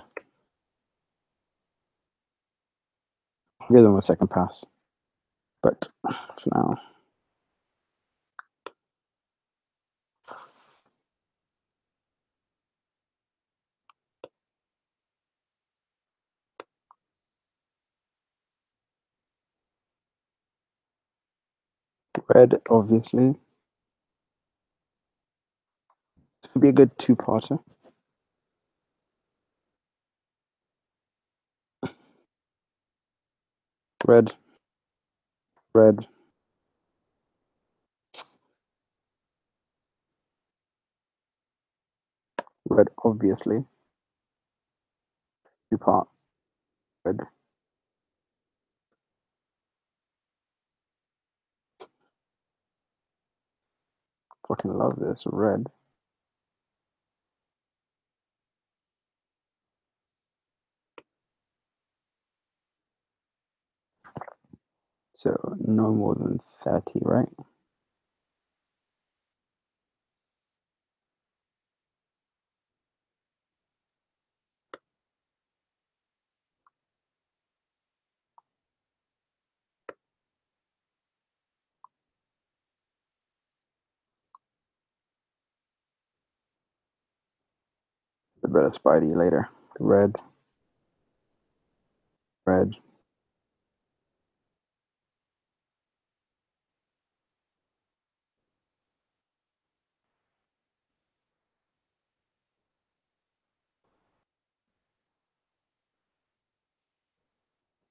Give them a second pass. But for now, red, obviously. It could be a good two-parter. Red, red, red, obviously. Two-part, red. Fucking love this. Red. So no more than 30, right? The better Spidey later. Red, red,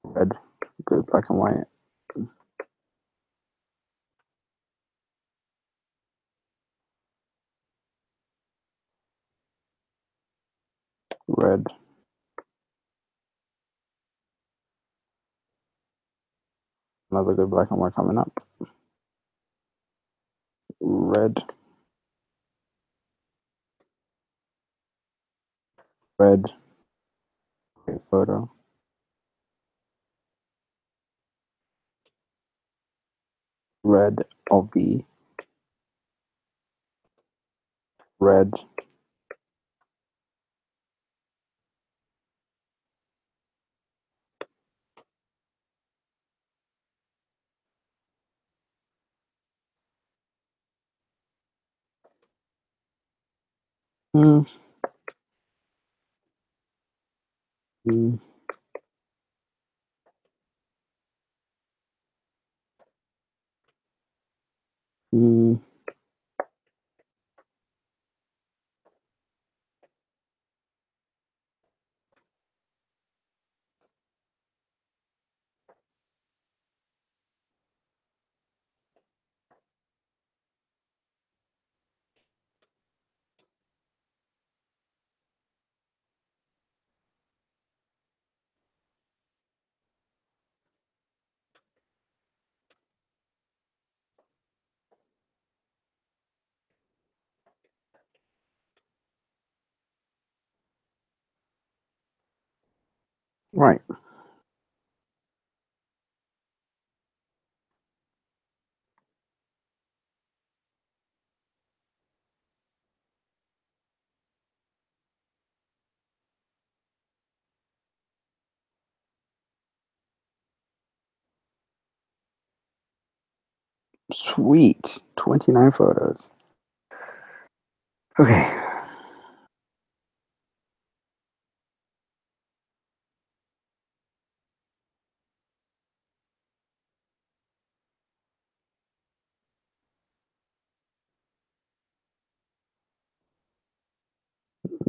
red. Good black and white. Red. Another good black and white coming up. Red, red. Great photo. Red, obvi. Red. Mm, mm, mm. Right. Sweet. 29 photos. Okay.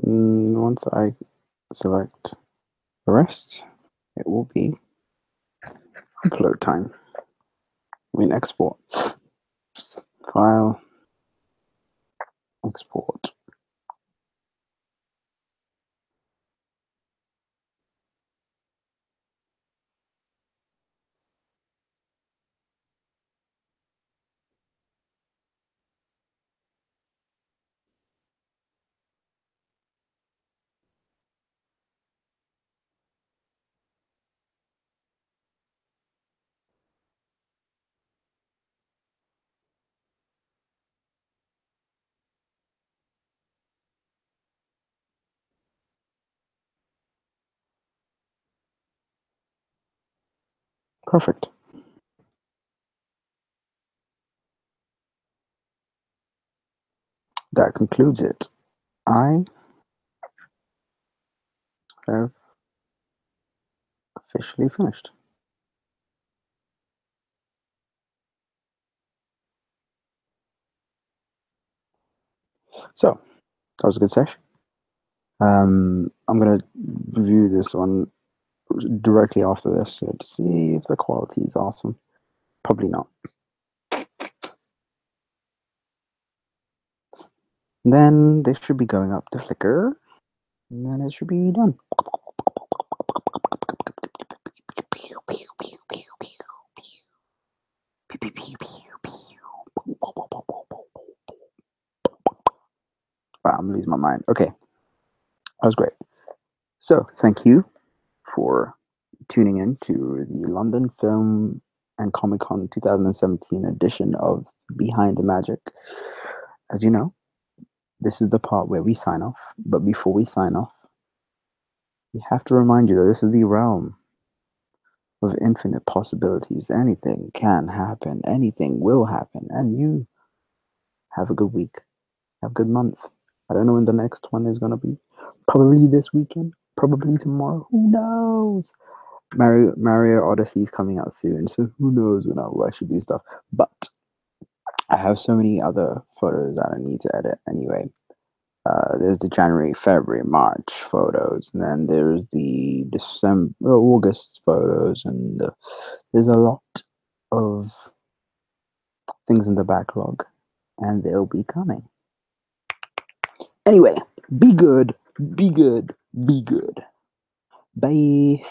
Once I select the rest, it will be upload time. I mean, export. File, export. Perfect. That concludes it. I have officially finished. So, that was a good session. I'm gonna review this one directly after this to see if the quality is awesome. Probably not. And then they should be going up to Flickr, and then it should be done. Wow, I'm losing my mind. Okay, that was great. So, thank you for tuning in to the London Film and Comic Con 2017 edition of Behind the Magic. As you know, this is the part where we sign off. But before we sign off, we have to remind you that this is the realm of infinite possibilities. Anything can happen, anything will happen, and you have a good week, have a good month. I don't know when the next one is going to be. Probably this weekend, probably tomorrow. Who knows? Mario Odyssey is coming out soon, so who knows when I'll actually do stuff. But I have so many other photos that I need to edit anyway. There's the January, February, March photos, and then there's the December, August photos, and there's a lot of things in the backlog, and they'll be coming. Anyway, be good, be good, be good. Bye.